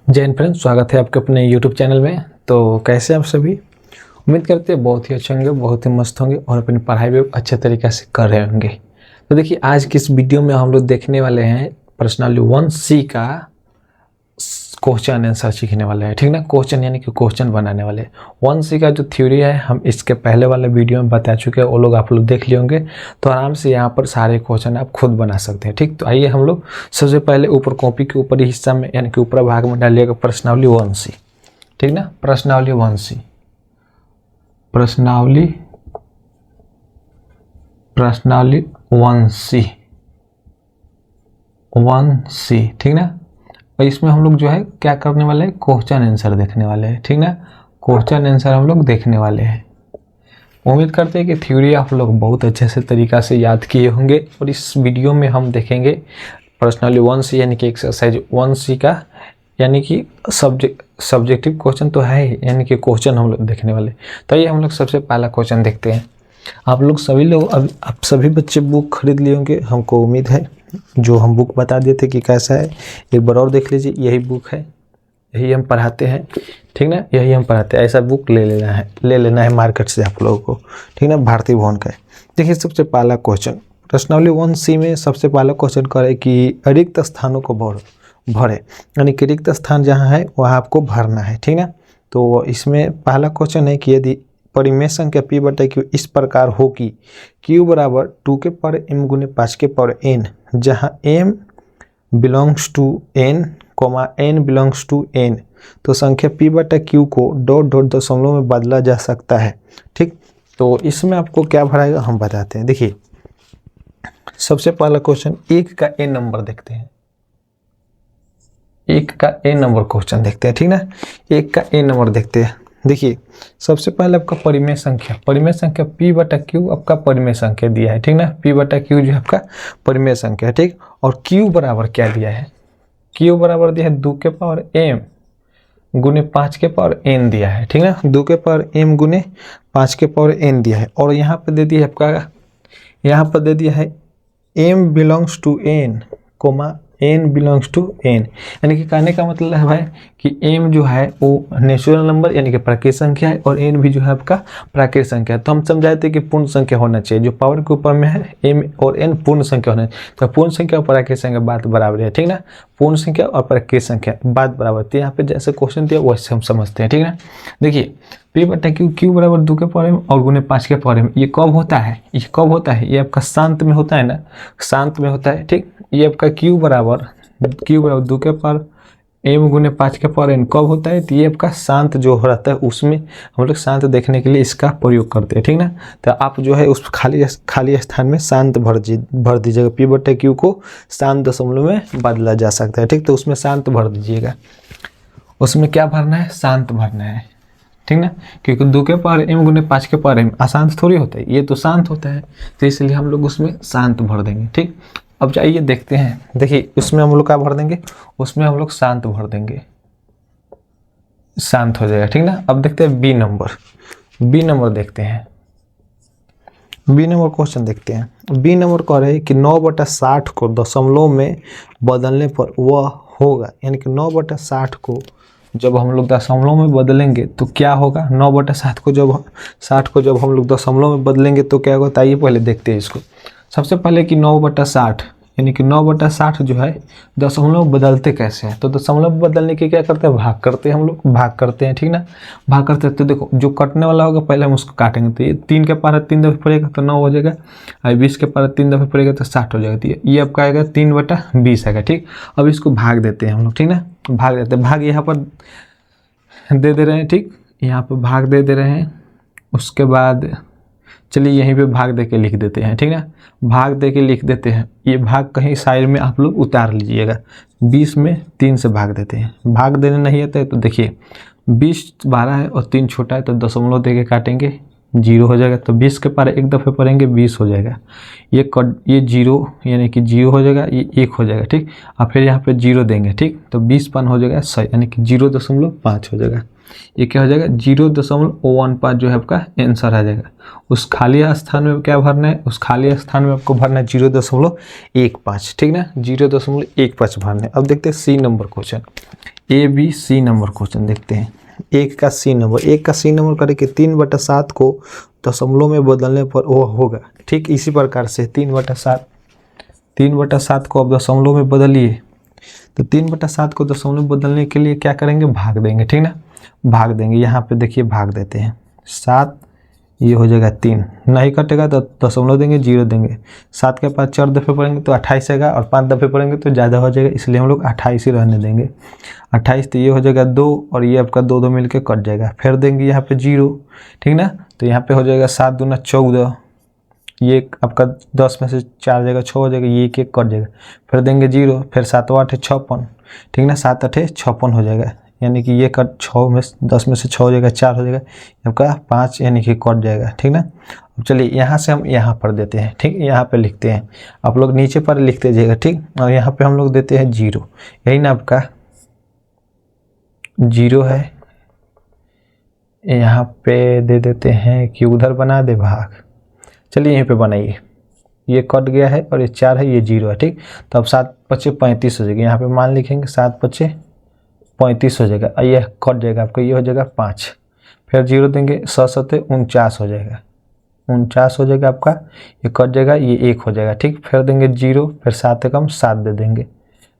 जय हिंद फ्रेंड्स, स्वागत है आपके अपने YouTube चैनल में। तो कैसे आप सभी, उम्मीद करते हैं बहुत ही अच्छे होंगे, बहुत ही मस्त होंगे और अपनी पढ़ाई भी अच्छे तरीके से कर रहे होंगे। तो देखिए, आज की इस वीडियो में हम लोग देखने वाले हैं पर्सनालिटी 1C का क्वेश्चन आंसर सीखने वाले हैं। ठीक ना, क्वेश्चन यानी कि क्वेश्चन बनाने वाले। 1C का जो थ्योरी है हम इसके पहले वाले वीडियो में बता चुके हैं, वो लोग आप लोग देख लिए होंगे। तो आराम से यहाँ पर सारे क्वेश्चन आप खुद बना सकते हैं। ठीक, तो आइए हम लोग सबसे पहले ऊपर कॉपी के ऊपरी हिस्सा में यानी कि ऊपरी भाग में डालिएगा प्रश्नावली 1C। ठीक ना, प्रश्नावली 1C, प्रश्नावली 1C। ठीक ना, और इसमें हम लोग जो है क्या करने वाले हैं, क्वेश्चन आंसर देखने वाले हैं। ठीक ना, क्वेश्चन आंसर हम लोग देखने वाले हैं। उम्मीद करते हैं कि थ्योरी आप लोग बहुत अच्छे से तरीका से याद किए होंगे। और इस वीडियो में हम देखेंगे पर्सनली 1C यानी कि एक्सरसाइज 1C का, यानी कि सब्जेक्टिव क्वेश्चन तो है ही, यानी कि क्वेश्चन हम लोग देखने वाले। तो ये हम लोग सबसे पहला क्वेश्चन देखते हैं। आप लोग सभी लोग आप सभी बच्चे बुक खरीद लिए होंगे, हमको उम्मीद है। जो हम बुक बता दिए थे कि कैसा है, एक बार और देख लीजिए। यही बुक है, यही हम पढ़ाते हैं। ठीक ना, यही हम पढ़ाते हैं। ऐसा बुक ले लेना है मार्केट से आप लोगों को। ठीक ना, भारतीय भवन का है। देखिए सबसे पहला क्वेश्चन प्रश्नावली 1C में सबसे पहला क्वेश्चन करे कि रिक्त स्थानों को भरे, यानी कि रिक्त स्थान जहाँ है वहाँ आपको भरना है। ठीक ना, तो इसमें पहला क्वेश्चन है कि यदि परिमेय संख्या p/q इस प्रकार हो कि q बराबर 2 के पावर m गुने 5 के पावर n, जहाँ m belongs to n, n belongs to n, तो संख्या p/q को डॉट डॉट दशमलव में बदला जा सकता है। ठीक, तो इसमें आपको क्या भराएगा हम बताते हैं। देखिए सबसे पहला क्वेश्चन 1 का n नंबर देखते हैं। 1 का n नंबर क्वेश्चन देखते हैं। ठीक ना, 1 का n नंबर देखते हैं। देखिए सबसे पहले आपका परिमेय संख्या p/q आपका परिमेय संख्या दिया है। ठीक ना, p/q जो है आपका परिमेय संख्या है। ठीक, और q बराबर क्या दिया है, q बराबर दिया है 2 के पावर m गुने 5 के पावर n दिया है। ठीक ना, 2 के पावर m गुने 5 के पावर n दिया है। और यहाँ पर दे दिया है आपका, यहाँ पर दे दिया है m belongs to n, n belongs to n, यानी कि कहने का मतलब है भाई कि m जो है वो नेचुरल नंबर यानी कि प्राकृतिक संख्या है, और n भी जो है आपका प्राकृतिक संख्या है। तो हम समझाए थे कि पूर्ण संख्या होना चाहिए, जो पावर के ऊपर में है m और n पूर्ण संख्या होना चाहिए। तो पूर्ण संख्या और प्राकृतिक संख्या बात बराबर है। ठीक ना, पूर्ण संख्या और प्राकृतिक संख्या बात बराबर थी। यहाँ पे जैसे क्वेश्चन दिया वैसे हम समझते हैं। ठीक है, देखिए p/q q बराबर 2 के पावर m और गुने 5 के पावर m, ये कब होता है, ये कब होता है, ये आपका शांत में होता है ना, शांत में होता है। ठीक, ये आपका q बराबर 2 के पावर m गुने 5 के पावर n कब होता है, तो ये आपका शांत जो रहता है उसमें हम लोग शांत देखने के लिए इसका प्रयोग करते हैं। ठीक ना, तो आप जो है उस खाली स्थान में शांत भर दीजिएगा। p/q को शांत दशमलव में बदला जा सकता है। ठीक, तो उसमें शांत भर दीजिएगा। उसमें क्या भरना है, शांत भरना है। ठीक ना, क्योंकि 2 के पावर m गुने 5 के पावर m अशांत थोड़ी होता है, ये तो शांत होता है, तो इसलिए हम लोग उसमें शांत भर देंगे। ठीक, अब जाइए देखते हैं। देखिए उसमें हम लोग क्या भर देंगे, उसमें हम लोग शांत भर देंगे, शांत हो जाएगा। ठीक ना, अब देखते हैं बी नंबर देखते हैं। बी नंबर क्वेश्चन देखते हैं। बी नंबर कह रहे हैं कि 9/60 को दशमलव में बदलने पर वह होगा, यानी कि 9/60 को जब हम लोग दशमलव में बदलेंगे तो क्या होगा। 9/60 को जब हम लोग दशमलव में बदलेंगे तो क्या होगा, आइए पहले देखते हैं इसको। सबसे पहले कि 9/60 यानी कि 9/60 जो है दशमलव बदलते कैसे हैं, तो दशमलव बदलने के क्या करते हैं, भाग करते हैं। हम लोग भाग करते हैं। ठीक ना, भाग करते हैं। तो देखो जो कटने वाला होगा पहले हम उसको काटेंगे, तो ये 3 के पावर 3 दफे पड़ेगा तो 9 हो जाएगा, और 20 के पावर 3 दफे पड़ेगा तो 60 हो जाएगा। तो ये आपका आएगा 3/20 आएगा। ठीक, अब इसको भाग देते हैं हम लोग। ठीक ना, भाग देते हैं, भाग यहाँ पर दे रहे हैं। ठीक, यहाँ पर भाग दे रहे हैं। उसके बाद चलिए यहीं पे भाग दे के लिख देते हैं। ठीक ना, भाग दे के लिख देते हैं। ये भाग कहीं साइड में आप लोग उतार लीजिएगा। 20 में 3 से भाग देते हैं। भाग देने नहीं आता है तो देखिए 20 12 है और 3 छोटा है, तो दशमलव दे के काटेंगे, 0 हो जाएगा। तो 20 के पार एक दफ़े पढ़ेंगे 20 हो जाएगा। ये 0 यानी कि 0 हो जाएगा, ये 1 हो जाएगा। ठीक, और फिर यहाँ पे 0 देंगे। ठीक, तो 20 5 हो जाएगा 100, यानी कि 0.5 हो जाएगा। ये क्या हो जाएगा 0.15 जो है आपका आंसर आ जाएगा। उस खाली स्थान में क्या भरना है, उस खाली स्थान में आपको भरना है 0.15, ठीक ना, 0.15 भरना है। अब देखते हैं C number question, ABC number question देखते हैं। एक का सी नंबर करके 3/7 को दशमलव में बदलने पर वो होगा। ठीक इसी प्रकार से 3/7 को अब दशमलव में बदलिए, तो 3/7 को दशमलव में बदलने के लिए क्या करेंगे, भाग देंगे, ठीक ना, भाग देंगे। यहाँ पे देखिए भाग देते हैं, 7 ये हो जाएगा 3, नहीं कटेगा तो दशमलव देंगे, 0 देंगे। 7 के पास 4 दफ़े पढ़ेंगे तो 28 आएगा, और 5 दफ़े पढ़ेंगे तो ज़्यादा हो जाएगा, इसलिए हम लोग 28 ही रहने देंगे। 28 तो ये हो जाएगा 2, और ये आपका 2 मिलके कट जाएगा। फिर देंगे यहाँ पे 0, ठीक ना, तो यहाँ पे हो जाएगा 7 दूना 14, ये आपका 10 में से 4 जाएगा 6 हो जाएगा, ये 1 कट जाएगा। फिर देंगे 0, फिर 7 8 56, ठीक ना, 7 8 56 हो जाएगा, यानी कि ये कट 6 में 10 में से 6 हो जाएगा, 4 हो जाएगा, आपका 5 यानी कि कट जाएगा, ठीक ना। अब चलिए यहाँ से हम यहाँ पर देते हैं, ठीक, यहाँ पे लिखते हैं, आप लोग नीचे पर लिखते जाइएगा, ठीक। और यहाँ पे हम लोग देते हैं 0, यही ना आपका 0 है। यहाँ पे दे देते हैं कि उधर बना दे भाग, चलिए यहीं पे बनाइए, ये कट गया है और ये 4 है, ये 0 है, ठीक। तो अब 7 5 35 हो जाएगा, यहाँ पे मान लिखेंगे 7 5 35 हो जाएगा, ये कट जाएगा आपका, ये हो जाएगा 5, फिर 0 देंगे, 7 7 49 हो जाएगा, 49 हो जाएगा आपका, ये कट जाएगा, ये 1 हो जाएगा, ठीक। फिर देंगे 0, फिर 7 एकम 7 दे देंगे,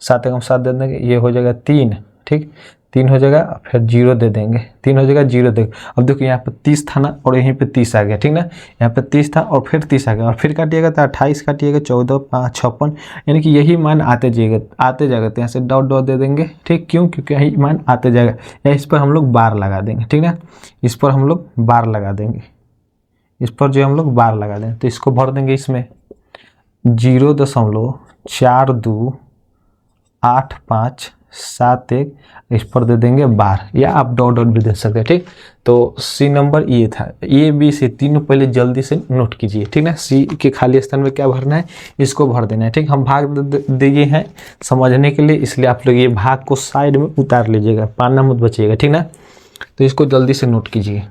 7 एकम 7 दे देंगे, ये हो जाएगा 3, ठीक, 3 हो जाएगा, फिर 0 दे देंगे, 3 हो जाएगा, 0 देंगे। अब देखो यहाँ पे 30 था ना, और यहीं पे 30 आ गया, ठीक ना, यहाँ पे 30 था और फिर 30 आ गया, और फिर काटिएगा तो 28 काटिएगा, 14 5 56, यानी कि यही मान आते जाएगा, तो यहाँ से डॉट डॉट दे देंगे, ठीक। क्यों, क्योंकि यही मान आते जाएगा, या इस पर हम लोग बार लगा देंगे, ठीक ना, इस पर हम लोग बार लगा देंगे, इस पर जो हम लोग बार लगा देंगे, तो इसको भर देंगे इसमें 0.428571, इस पर दे देंगे बार, या आप डॉट डॉट भी दे सकते हैं, ठीक। तो सी नंबर ये था, ABC तीनों पहले जल्दी से नोट कीजिए, ठीक ना। सी के खाली स्थान में क्या भरना है, इसको भर देना है, ठीक। हम भाग दिए हैं समझने के लिए, इसलिए आप लोग ये भाग को साइड में उतार लीजिएगा, पाना मत बचिएगा, ठीक ना। तो इसको जल्दी से नोट कीजिए।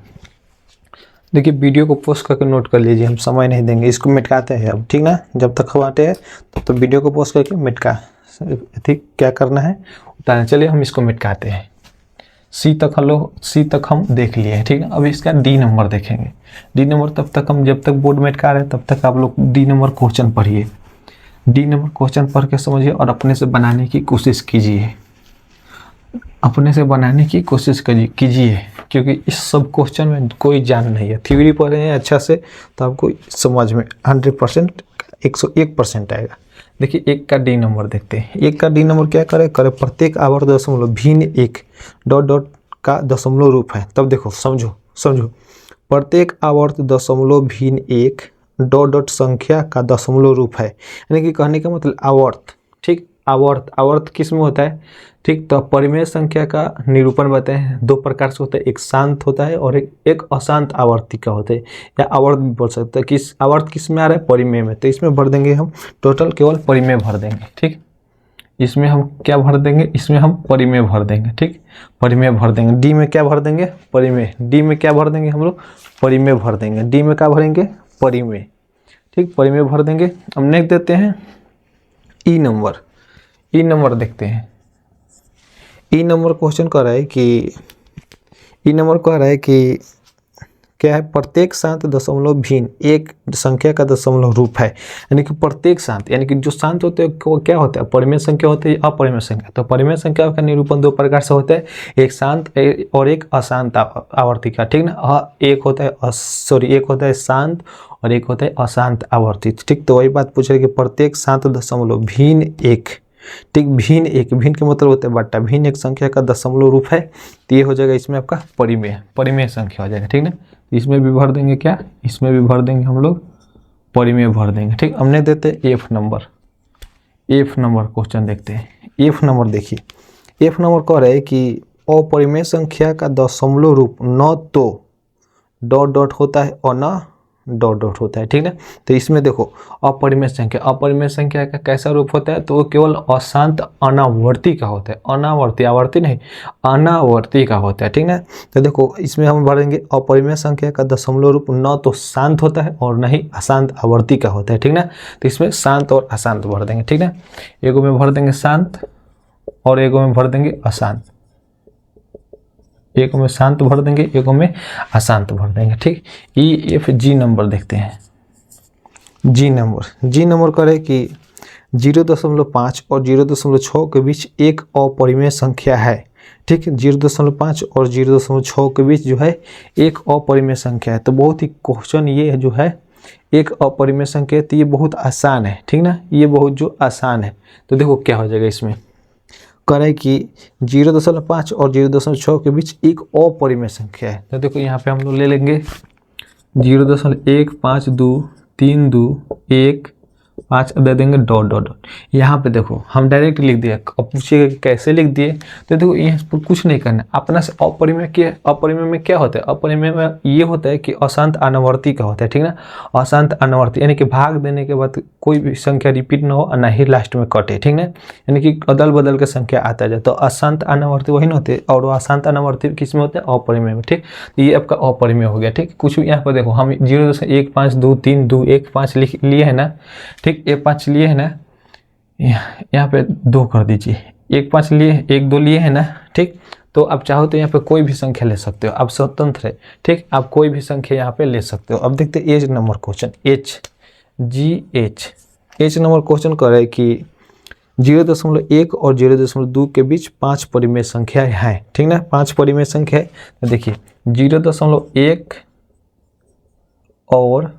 देखिए वीडियो को पोस्ट करके नोट कर लीजिए, हम समय नहीं देंगे, इसको मिटकाते हैं अब, ठीक ना। जब तक खवाते हैं तब तो वीडियो को पोस्ट करके मिटका, ठीक, क्या करना है उतारना। चलिए हम इसको मिटकाते हैं। सी तक हम देख लिए, ठीक है। अब इसका डी नंबर देखेंगे। डी नंबर तब तक हम, जब तक बोर्ड मिटका रहे हैं तब तक आप लोग डी नंबर क्वेश्चन पढ़िए, डी नंबर क्वेश्चन पढ़ के समझिए और अपने से बनाने की कोशिश कीजिए, अपने से बनाने की कोशिश कीजिए, क्योंकि इस सब क्वेश्चन में कोई जान नहीं है। थ्योरी पढ़े हैं अच्छा से तो आपको समझ में 100% 101% आएगा। देखिए एक का डी नंबर देखते हैं। एक का डी नंबर क्या करे, प्रत्येक आवर्त दशमलव भिन्न 1 डॉट डॉट का दशमलव रूप है। तब देखो समझो, प्रत्येक आवर्त दशमलव भिन्न 1 डॉट डॉट संख्या का दशमलव रूप है, यानी कि कहने का मतलब आवर्त, ठीक। आवर्त किस में होता है, ठीक। तो परिमेय संख्या का निरूपण बताएं, 2 प्रकार से होता है, एक शांत होता है और एक अशांत आवर्ती का होता है, या आवर्त भी बोल सकते हैं। किस आवर्त किस में आ रहा है, परिमेय में, तो इसमें भर देंगे हम टोटल केवल परिमेय भर देंगे, ठीक। इसमें हम क्या भर देंगे, इसमें हम परिमेय भर देंगे, ठीक, परिमेय भर देंगे। डी में क्या भर देंगे, परिमेय। डी में क्या भर देंगे हम लोग, परिमेय भर देंगे। डी में क्या भरेंगे, परिमेय, ठीक, परिमेय भर देंगे। अब नेक्स्ट देते हैं ई नंबर। ई नंबर देखते हैं। ई नंबर क्वेश्चन कह रहा है कि क्या है, प्रत्येक शांत दशमलव भिन्न 1 संख्या का दशमलव रूप है, यानी कि प्रत्येक शांत, यानी कि जो शांत होते हैं वो क्या होता है, परिमेय संख्या होती है, अपरिमेय संख्या। तो परिमेय संख्या का निरूपण 2 प्रकार से होता है, एक शांत और एक अशांत आवर्ती का, ठीक ना। एक होता है शांत और एक होता है अशांत आवर्ती, ठीक। तो वही बात पूछ रहे कि प्रत्येक शांत दशमलव भिन्न 1, ठीक, भिन्न के मतलब होता है बट्टा, भिन्न 1 संख्या का दशमलव रूप है, तो ये हो जाएगा इसमें आपका परिमेय संख्या हो जाएगा, ठीक ना। इसमें भी भर देंगे क्या, इसमें भी भर देंगे हम लोग, परिमेय भर देंगे, ठीक। हमने देते एफ नंबर क्वेश्चन देखते हैं। एफ नंबर देखिए, एफ नंबर कह रहे हैं कि अपरिमेय संख्या का दशमलव रूप न तो डॉट डॉट होता है और न डॉट डॉट होता है, ठीक ना। तो इसमें देखो अपरिमेय संख्या का कैसा रूप होता है, तो वो केवल अशांत अनावर्ती का होता है, अनावर्ती, आवर्ती नहीं, अनावर्ती का होता है, ठीक ना। तो देखो इसमें हम भरेंगे अपरिमेय संख्या का दशमलव रूप न तो शांत होता है और न ही अशांत आवर्ती का होता है, ठीक ना। तो इसमें शांत और अशांत भर देंगे, ठीक ना। एगो में भर देंगे शांत और एगो में भर देंगे अशांत, एक में शांत भर देंगे, एक में अशांत भर देंगे, ठीक। EFG नंबर देखते हैं। जी नंबर करे कि 0.5 और 0.6 के बीच एक अपरिमेय संख्या है, ठीक। 0.5 और 0.6 के बीच जो है एक अपरिमेय संख्या है। तो बहुत ही क्वेश्चन ये जो है एक अपरिमेय संख्या, तो ये बहुत आसान है, ठीक ना, ये बहुत जो आसान है। तो देखो क्या हो जाएगा, इसमें करें कि 0.5 और 0.6 के बीच एक अपरिमेय संख्या है। तो देखो यहाँ पे हम लोग ले लेंगे 0.15232 5 दे देंगे डॉट डॉट डॉट। यहाँ पे देखो हम डायरेक्ट लिख दिए, अब पूछिएगा कि कैसे लिख दिए, तो देखो यहाँ पर कुछ नहीं करना, अपना से अपरिमेय में क्या होता है, अपरिमेय में ये होता है कि अशांत अनावर्ती का होता है, ठीक ना। अशांत अनावर्ती यानी कि भाग देने के बाद कोई भी संख्या रिपीट ना हो और ना ही लास्ट में कटे, ठीक ना, यानी कि अदल बदल के संख्या आता जाए। तो अशांत अनावर्ती वही ना होते, और वो अशांत अनावर्ती किस में होते हैं, अपरिमेय में, ठीक। तो ये आपका अपरिमेय हो गया, ठीक। कुछ यहाँ पर देखो हम 0.1523215 लिख लिए है ना, ठीक। 1 5 लिए है ना, यहाँ पे 2 कर दीजिए, 1 5 लिए, 1 2 लिए है ना, ठीक। तो आप चाहो तो यहाँ पे कोई भी संख्या ले सकते हो, आप स्वतंत्र है, ठीक। आप कोई भी संख्या यहाँ पे ले सकते हो। अब देखते हैं H number question, H number question करे कि 0.1 और 0.2 के बीच 5 परिमेय संख्या है, ठीक ना, 5 परिमेय संख्या है। तो देखिए 0.1 और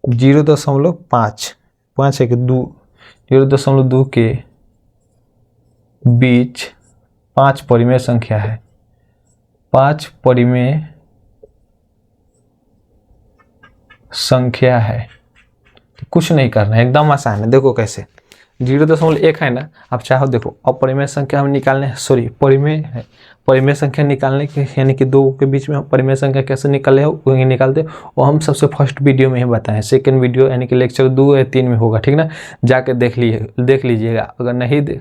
0.5 5 है कि 2 0.2 के बीच 5 परिमेय संख्या है, 5 परिमेय संख्या है। तो कुछ नहीं करना है, एकदम आसान है। देखो कैसे 0.1 है ना, आप चाहो देखो अपरिमेय संख्या हम निकालने हैं, सॉरी परिमेय संख्या निकालने के, यानी कि 2 के बीच में हम परिमेय संख्या कैसे निकालते वो हम सबसे फर्स्ट वीडियो में ही बताएं। सेकंड वीडियो यानी कि लेक्चर 2 या 3 में होगा, ठीक ना, जाके देख लीजिएगा।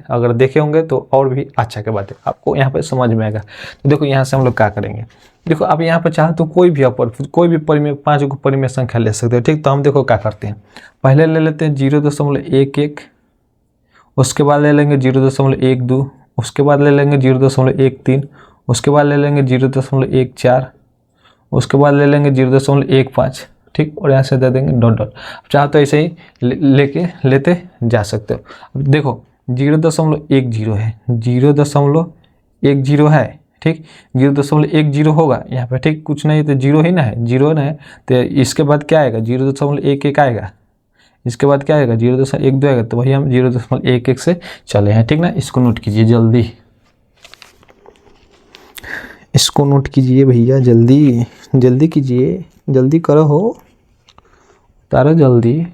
अगर देखे होंगे तो और भी अच्छा के बात है, आपको यहाँ पे समझ में आएगा। तो देखो यहाँ से हम लोग क्या करेंगे, देखो आप यहाँ पे चाहो तो कोई भी परिमेय 5 को परिमेय संख्या ले सकते हो, ठीक। तो हम देखो क्या करते हैं, पहले ले लेते हैं 0.11, उसके बाद ले लेंगे 0.12, उसके बाद ले लेंगे 0.13, उसके बाद ले लेंगे 0.14, उसके बाद ले लेंगे 0.15, ठीक। और यहाँ से दे देंगे डॉट डॉट। चाहो तो ऐसे ही लेते जा सकते हो। अब देखो 0.10 है, 0.10 है, ठीक। 0.10 होगा यहाँ पे, ठीक। कुछ नहीं तो 0 ही ना है, 0 ना है तो इसके बाद क्या आएगा, 0.11 आएगा, इसके बाद क्या आएगा 0.12 आएगा। तो वही हम 0.11 से चले हैं, ठीक ना। इसको नोट कीजिए, जल्दी इसको नोट कीजिए भैया, जल्दी कीजिए, जल्दी करो, हो तारा जल्दी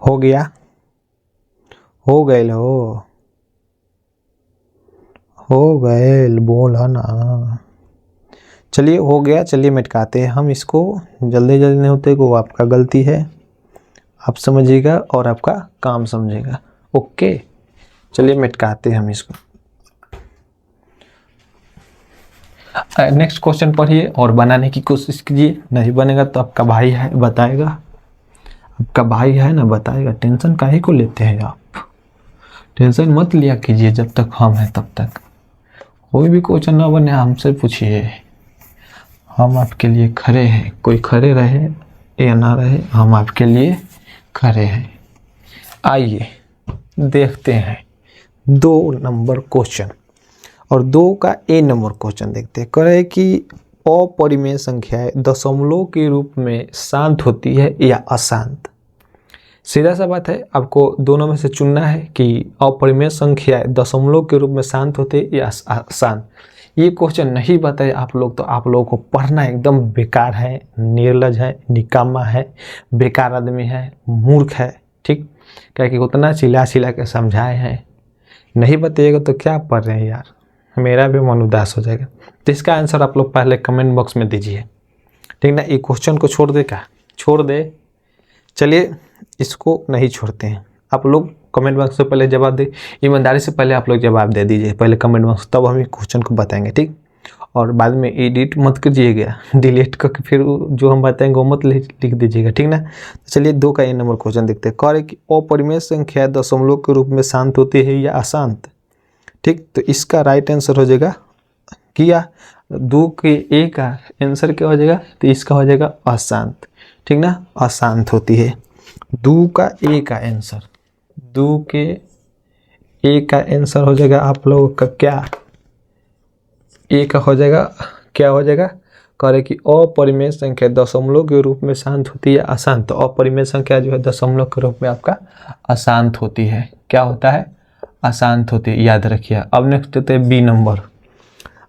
हो गया, हो गए हो गए, बोला ना। चलिए हो गया, चलिए मिटकाते हैं हम इसको, जल्दी नहीं होते वो आपका गलती है, आप समझिएगा और आपका काम समझेगा, ओके। चलिए मिटकाते हैं हम इसको। नेक्स्ट क्वेश्चन पढ़िए और बनाने की कोशिश कीजिए, नहीं बनेगा तो आपका भाई है बताएगा, आपका भाई है ना बताएगा। टेंशन काहे को लेते हैं आप, टेंशन मत लिया कीजिए, जब तक हम हैं तब तक। कोई भी क्वेश्चन ना बने हमसे पूछिए, हम आपके लिए खड़े हैं, कोई खड़े रहे या ना रहे हम आपके लिए खड़े हैं। आइए देखते हैं 2 नंबर क्वेश्चन, और 2 का ए नंबर क्वेश्चन देखते हैं। कह रहे कि अपरिमेय संख्याएं दशमलव के रूप में शांत होती है या अशांत। सीधा सा बात है, आपको दोनों में से चुनना है कि अपरिमेय संख्याएं दशमलव के रूप में शांत होते हैं या अशांत। ये क्वेश्चन नहीं बताए आप लोग तो आप लोगों को पढ़ना एकदम बेकार है, निर्लज है, निकामा है, बेकार आदमी है, मूर्ख है, ठीक। क्या कि उतना चिल्ला के समझाए हैं, नहीं बताइएगा तो क्या पढ़ रहे हैं यार, मेरा भी मन उदास हो जाएगा। तो इसका आंसर आप लोग पहले कमेंट बॉक्स में दीजिए, ठीक ना। ये क्वेश्चन को छोड़ दे क्या, छोड़ दे, चलिए इसको नहीं छोड़ते हैं। आप लोग कमेंट बॉक्स से पहले जवाब दे, ईमानदारी से पहले आप लोग जवाब दे दीजिए पहले कमेंट बॉक्स, तब हम क्वेश्चन को बताएंगे, ठीक। और बाद में एडिट मत कीजिएगा, डिलीट करके फिर जो हम बताएंगे वो मत लिख दीजिएगा, ठीक ना। तो चलिए 2 का ए नंबर क्वेश्चन देखते हैं। कह रहे कि अपरिमेय संख्या दशमलव के रूप में शांत होती है या अशांत, ठीक। तो इसका राइट आंसर हो जाएगा क्या, 2 के ए का आंसर क्या हो जाएगा, तो इसका हो जाएगा अशांत, ठीक ना, अशांत होती है। 2 का ए का आंसर, 2 के ए का आंसर हो जाएगा आप लोगों का क्या, ए का हो जाएगा, क्या हो जाएगा, कह रहे कि अपरिमेय संख्या दशमलव के रूप में शांत होती है अशांत। तो अपरिमेय संख्या जो है दशमलव के रूप में आपका अशांत होती है, क्या होता है, अशांत होती है, याद रखिए। अब नेक्स्ट देते हैं B number.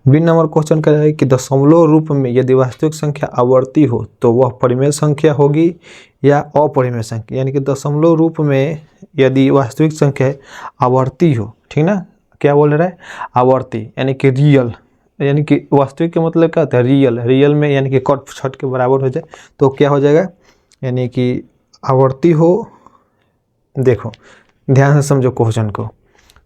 B number question कह रहा है कि दशमलव रूप में यदि वास्तविक संख्या आवर्ती हो तो वह परिमेय संख्या होगी या अपरिमेय संख्या, यानी कि दशमलव रूप में यदि वास्तविक संख्या आवर्ती हो, ठीक ना, क्या बोल रहा है, आवर्ती यानी कि रियल, यानी कि वास्तविक के मतलब क्या होता है, रियल, रियल में यानी कि कट छट के बराबर हो जाए तो क्या हो जाएगा, यानी कि आवर्ती हो। देखो ध्यान से समझो क्वेश्चन को,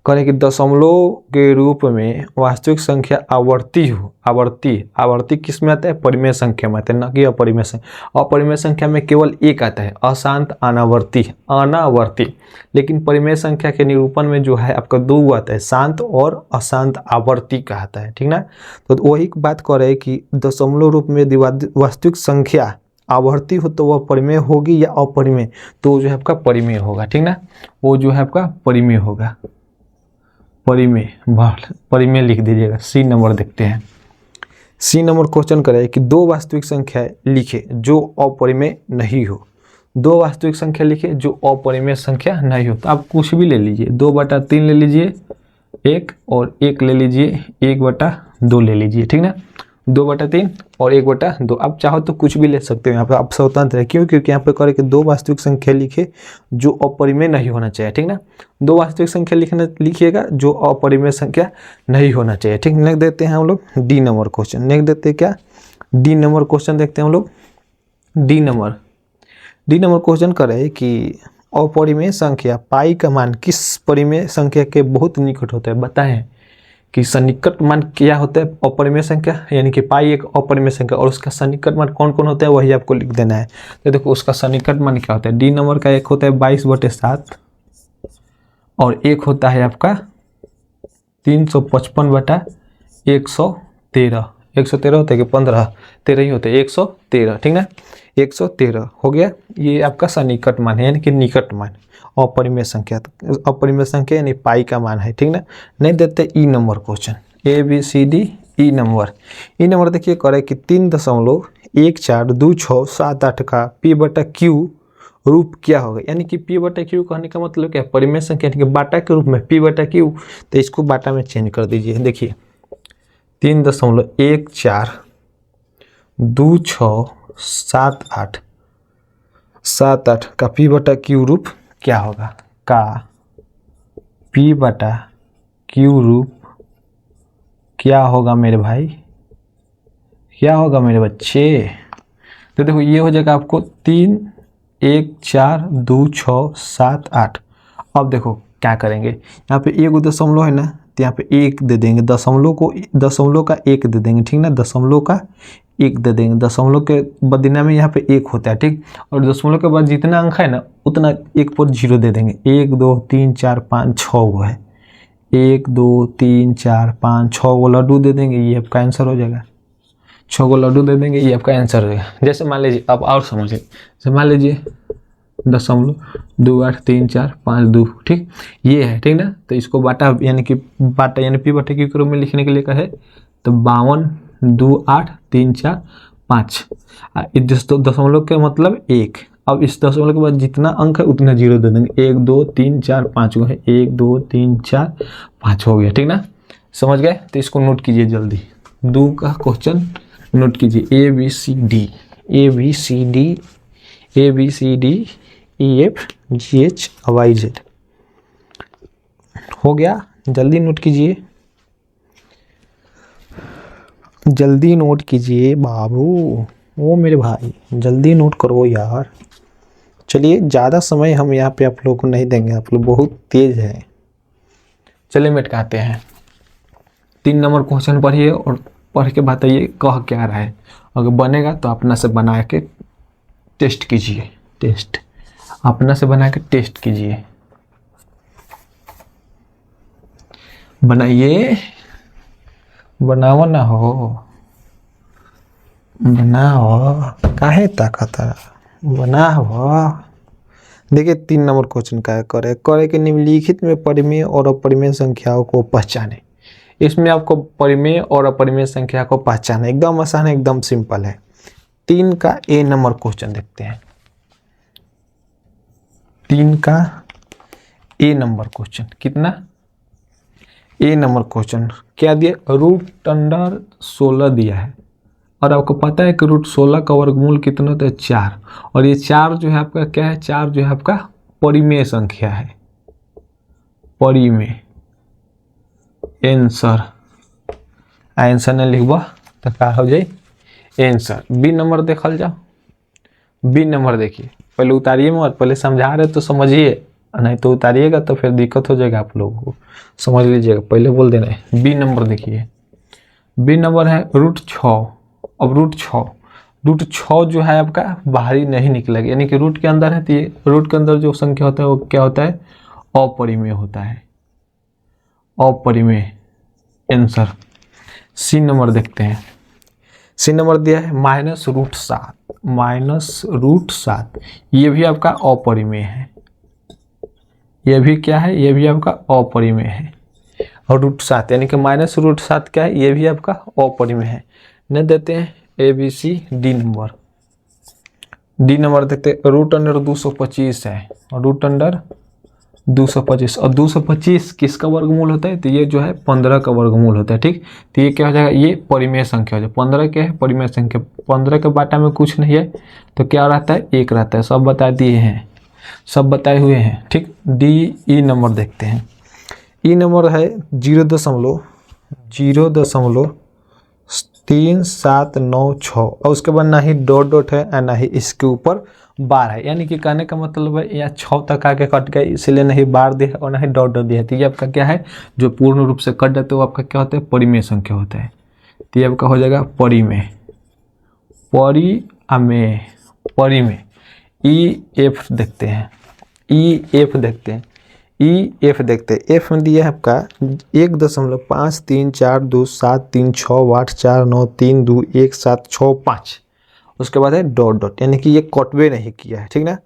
करें कि दशमलव के रूप में वास्तविक संख्या आवर्ती हो, आवर्ती, आवर्ती किस में आता है, परिमेय संख्या में आता है, न कि अपरिमेय संख्या। अपरिमेय संख्या में केवल एक आता है, अशांत अनावर्ती, अनावर्ती। लेकिन परिमेय संख्या के निरूपण में जो है आपका 2 आता है, शांत और अशांत आवर्ती कहता है, ठीक ना। तो वही बात कर रहे हैं कि दशमलव रूप में यदि वास्तविक संख्या आवर्ती हो तो वह परिमेय होगी या अपरिमेय, तो जो है आपका परिमेय होगा, ठीक ना, वो जो है आपका परिमेय होगा, परिमेय, परिमेय लिख दीजिएगा। सी नंबर देखते हैं। सी नंबर क्वेश्चन करे कि 2 वास्तविक संख्या लिखे जो अपरिमेय नहीं हो, 2 वास्तविक संख्या लिखे जो अपरिमेय संख्या नहीं हो। तो आप कुछ भी ले लीजिए, 2/3 ले लीजिए 1, और 1 ले लीजिए 1/2 ले लीजिए, ठीक ना, 2/3 और 1/2। आप चाहो तो कुछ भी ले सकते हो, यहाँ पे आप स्वतंत्र है। क्यों, क्योंकि यहाँ पे करे कि 2 वास्तविक संख्या लिखे जो अपरिमेय नहीं होना चाहिए, ठीक ना, 2 वास्तविक संख्या लिखिएगा जो अपरिमेय संख्या नहीं होना चाहिए, ठीक। नेक्स्ट देते हैं हम लोग डी नंबर क्वेश्चन, नेक्स्ट देते हैं क्या, डी नंबर क्वेश्चन देखते हैं हम लोग। डी नंबर क्वेश्चन करे कि अपरिमेय संख्या पाई का मान किस परिमेय संख्या के बहुत निकट होता है, बताएं कि सन्निकट मान क्या होता है, अपरिमेय संख्या, यानी कि पाई एक अपरिमेय संख्या, और उसका सन्निकट मान कौन कौन होता है वही आपको लिख देना है। तो देखो उसका सन्निकट मान क्या होता है, डी नंबर का एक होता है 22/7, और एक होता है आपका 355/113, 113 होता है कि 15, 13 ही होते हैं, 113, ठीक ना, 113 हो गया। ये आपका सन्निकट मान है, यानी कि निकट मान, अपरिमेय संख्या, अपरिमेय संख्या यानी पाई का मान है, ठीक ना। नहीं देते ई नंबर क्वेश्चन, ABCD ई नंबर देखिए करे कि 3.142678 का P/Q रूप क्या होगा, यानी कि P/Q कहने का मतलब क्या, परिमेय संख्या यानी कि बाटा के रूप में P/Q। तो इसको बाटा में चेंज कर दीजिए, देखिए 3.142678 का P/Q रूप क्या होगा, का P/Q रूप क्या होगा मेरे भाई, क्या होगा मेरे बच्चे। तो देखो ये हो जाएगा आपको 3.142678। अब देखो क्या करेंगे, यहाँ पे 1 दशमलव है ना, तो यहाँ पे 1 दे देंगे, दशमलव का 1 दे देंगे, ठीक ना, दशमलव का 1 दे देंगे, दशमलव के बदले में यहाँ पे 1 होता है, ठीक। और दशमलव के बाद जितना अंक है ना उतना 1 पर 0 दे देंगे। 1 2 3 4 5 6 गो है, 1 2 3 4 5 6 गो लड्डू दे देंगे, ये आपका आंसर हो जाएगा। 6 गो लड्डू दे देंगे, ये आपका आंसर होगा। जैसे मान लीजिए, अब और समझिए, जैसे मान लीजिए 0.283452, ठीक, ये है, ठीक ना। तो इसको बाटा यानी कि P/Q के रूप में लिखने के लिए कहे तो 522834 इस दशमलव के मतलब 1। अब इस दशमलव के बाद जितना अंक है उतना 0 दे देंगे, 1 2 3 4 5 को है, 1 2 3 4 5 हो गया, ठीक ना, समझ गए। तो इसको नोट कीजिए जल्दी, 2 का क्वेश्चन नोट कीजिए, ABCD EFGHYZ हो गया, जल्दी नोट कीजिए। जल्दी नोट कीजिए बाबू, ओ मेरे भाई जल्दी नोट करो यार। चलिए ज़्यादा समय हम यहाँ पे आप लोगों को नहीं देंगे, आप लोग बहुत तेज हैं। चलिए मिटकाते हैं। 3 नंबर क्वेश्चन पढ़िए और पढ़ के बताइए कह क्या रहा है। अगर बनेगा तो अपना से बना के टेस्ट कीजिए, टेस्ट अपना से बना के टेस्ट कीजिए। बनाइए, बनाओ ना हो, बनाओ, काहे ताकत बनाओ। देखिए 3 नंबर क्वेश्चन का है, करे कि निम्नलिखित में परिमेय और अपरिमेय संख्याओं को पहचाने। इसमें आपको परिमेय और अपरिमेय संख्या को पहचाना एकदम आसान है, एकदम सिंपल है। 3 का ए नंबर क्वेश्चन देखते हैं। 3 का ए नंबर क्वेश्चन, कितना ए नंबर क्वेश्चन क्या दिया, रूट अंडर 16 दिया है और आपको पता है कि रूट 16 का वर्गमूल कितना होता है 4, और ये 4 जो है आपका क्या है, 4 जो है आपका परिमेय संख्या है, परिमेय। आंसर आंसर ने लिखबा तो क्या हो जाए आंसर। बी नंबर देखल जाओ, बी नंबर देखिए, पहले उतारिए मत, पहले समझा रहे तो समझिए, नहीं तो उतारिएगा तो फिर दिक्कत हो जाएगा आप लोगों को, समझ लीजिएगा, पहले बोल देना है। बी नंबर देखिए, बी नंबर है रूट 6। अब रूट 6 जो है आपका बाहरी नहीं निकलेगा, यानी कि रूट के अंदर है तो ये रूट के अंदर जो संख्या होता है वो क्या होता है, अपरिमेय होता है, अपरिमेय। आंसर सी नंबर देखते हैं। सी नंबर दिया है -√7, -√7 ये भी आपका अपरिमेय है, ये भी क्या है, ये भी आपका अपरिमेय है। और √7 यानी कि -√7 क्या है, ये भी आपका अपरिमेय है। नहीं देते हैं A B C D number. D number देखते हैं, रूट अंडर 225 है, रूट अंडर 225, और 225 किसका वर्गमूल होता है, तो ये जो है 15 का वर्गमूल होता है, ठीक। तो ये क्या हो जाएगा, ये परिमेय संख्या हो जाए। 15 क्या है, परिमेय संख्या। 15 के बाटा में कुछ नहीं है तो क्या रहता है, 1 रहता है। सब बता दिए हैं, सब बताए हुए हैं, ठीक। डी ई नंबर देखते हैं। ई नंबर है 0.3796 और उसके बाद ना ही डॉट डॉट है और ना ही इसके ऊपर बार है, यानी कि कहने का मतलब है यहाँ 6 तक आके कट गए, इसलिए नहीं बार दिया और ना ही डॉट डॉट दिया है। तो ये आपका क्या है, जो पूर्ण रूप से कट जाते हैं वो आपका क्या होता है, परिमेय संख्या होता है। तो ये आपका हो जाएगा परिमेय, परिमेय, परिमेय। ई एफ देखते हैं, ई एफ देखते हैं, ई एफ देखते हैं। एफ में दिया है आपका 1.5342736849321765। उसके बाद है डॉट डॉट, यानी कि ये कटवे नहीं किया है, ठीक ना।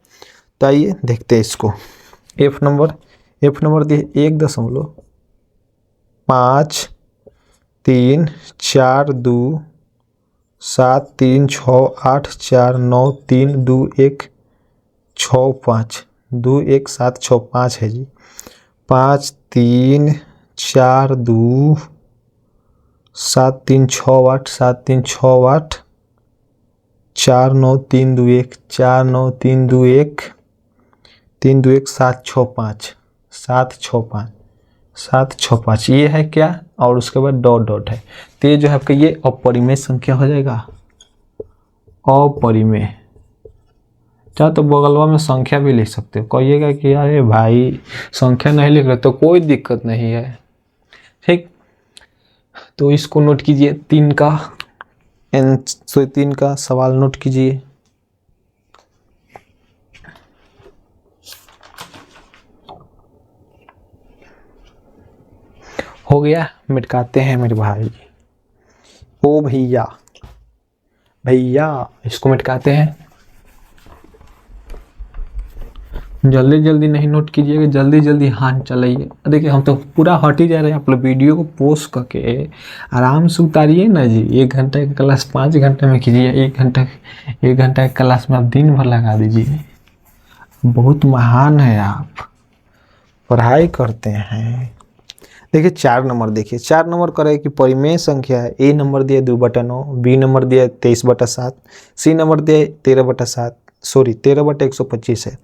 तो आइए देखते हैं इसको। एफ नंबर दिया 1.53427368493216521765 21765 है जी। 53427368 49321 49321 321 765 ये है क्या, और उसके बाद डॉट डॉट है। तो ये जो है आपका ये अपरिमेय संख्या हो जाएगा, अपरिमेय। चाहे तो बगलवा में संख्या भी लिख सकते हो, कहिएगा कि अरे भाई संख्या नहीं लिख रहे तो कोई दिक्कत नहीं है, ठीक। तो इसको नोट कीजिए, 3 का सवाल नोट कीजिए। हो गया, मिटकाते हैं मेरे भाई। ओ भैया इसको मिटकाते हैं। जल्दी जल्दी नहीं नोट कीजिएगा, जल्दी जल्दी हाथ चलाइए। देखिए हम तो पूरा हट ही जा रहे हैं, आप लोग वीडियो को पोस्ट करके आराम से उतारिए ना जी। 1 घंटे का क्लास 5 घंटे में कीजिए, 1 घंटा की क्लास में आप दिन भर लगा दीजिए। बहुत महान है आप, पढ़ाई करते हैं। देखिए 4 नंबर देखिए, 4 नंबर करे कि परिमेय संख्या है। ए नंबर दिया 2/9, बी नंबर दिया 23/7, सी नंबर दिया 13/7, सॉरी 13/125 है।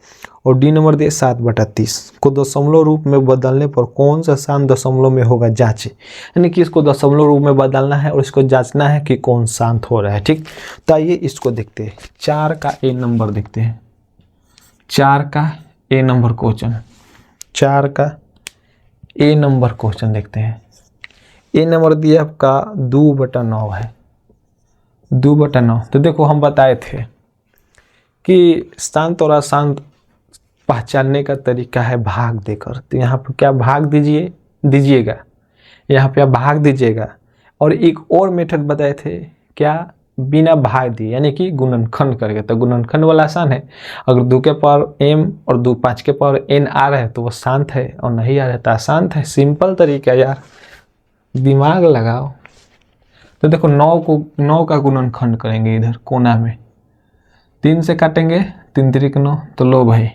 और डी नंबर दिया 7/30 को दशमलव रूप में बदलने पर कौन सा शांत दशमलव में होगा जांचे, यानी कि इसको दशमलव रूप में बदलना है और इसको जांचना है कि कौन शांत हो रहा है। ठीक, तो आइए इसको देखते हैं। 4 का ए नंबर देखते हैं। 4 का ए नंबर क्वेश्चन, 4 का ए नंबर क्वेश्चन देखते हैं। ए नंबर दिया आपका 2/9 है, 2/9। तो देखो हम बताए थे कि शांत और अशांत पहचानने का तरीका है भाग देकर। तो यहाँ पर क्या भाग दीजिएगा, यहाँ पे आप भाग दीजिएगा। और एक और मेथड बताए थे क्या, बिना भाग दिए, यानी कि गुणनखंड करके। तो गुणनखंड वाला आसान है, अगर 2 के पावर m और 2 5 के पावर n आ रहा है तो वो शांत है, और नहीं आ रहा है तो अशांत है। सिंपल तरीका यार, दिमाग लगाओ। तो देखो 9 का गुणनखंड करेंगे, इधर कोना में 3 से काटेंगे, 3 3 9, तो लो भाई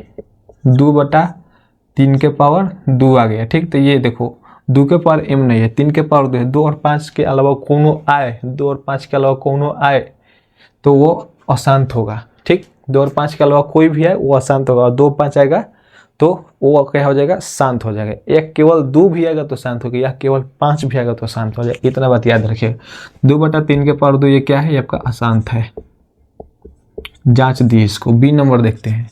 2/3 के पावर 2 आ गया। ठीक, तो ये देखो 2 के पावर m नहीं है, 3 के पावर 2 है। 2 और 5 के अलावा कोनो आए, 2 और 5 के अलावा कोनो आए तो वो अशांत होगा। ठीक, 2 और 5 के अलावा कोई भी आए वो अशांत होगा, और 2 5 आएगा तो वो क्या हो जाएगा, शांत हो जाएगा। एक केवल 2 भी आएगा तो शांत होगा, या केवल 5 भी आएगा तो शांत हो जाएगा। इतना बात याद रखिएगा। 2/3 के पावर 2 ये क्या है, ये आपका अशांत है। जांच दिए इसको। बी नंबर देखते हैं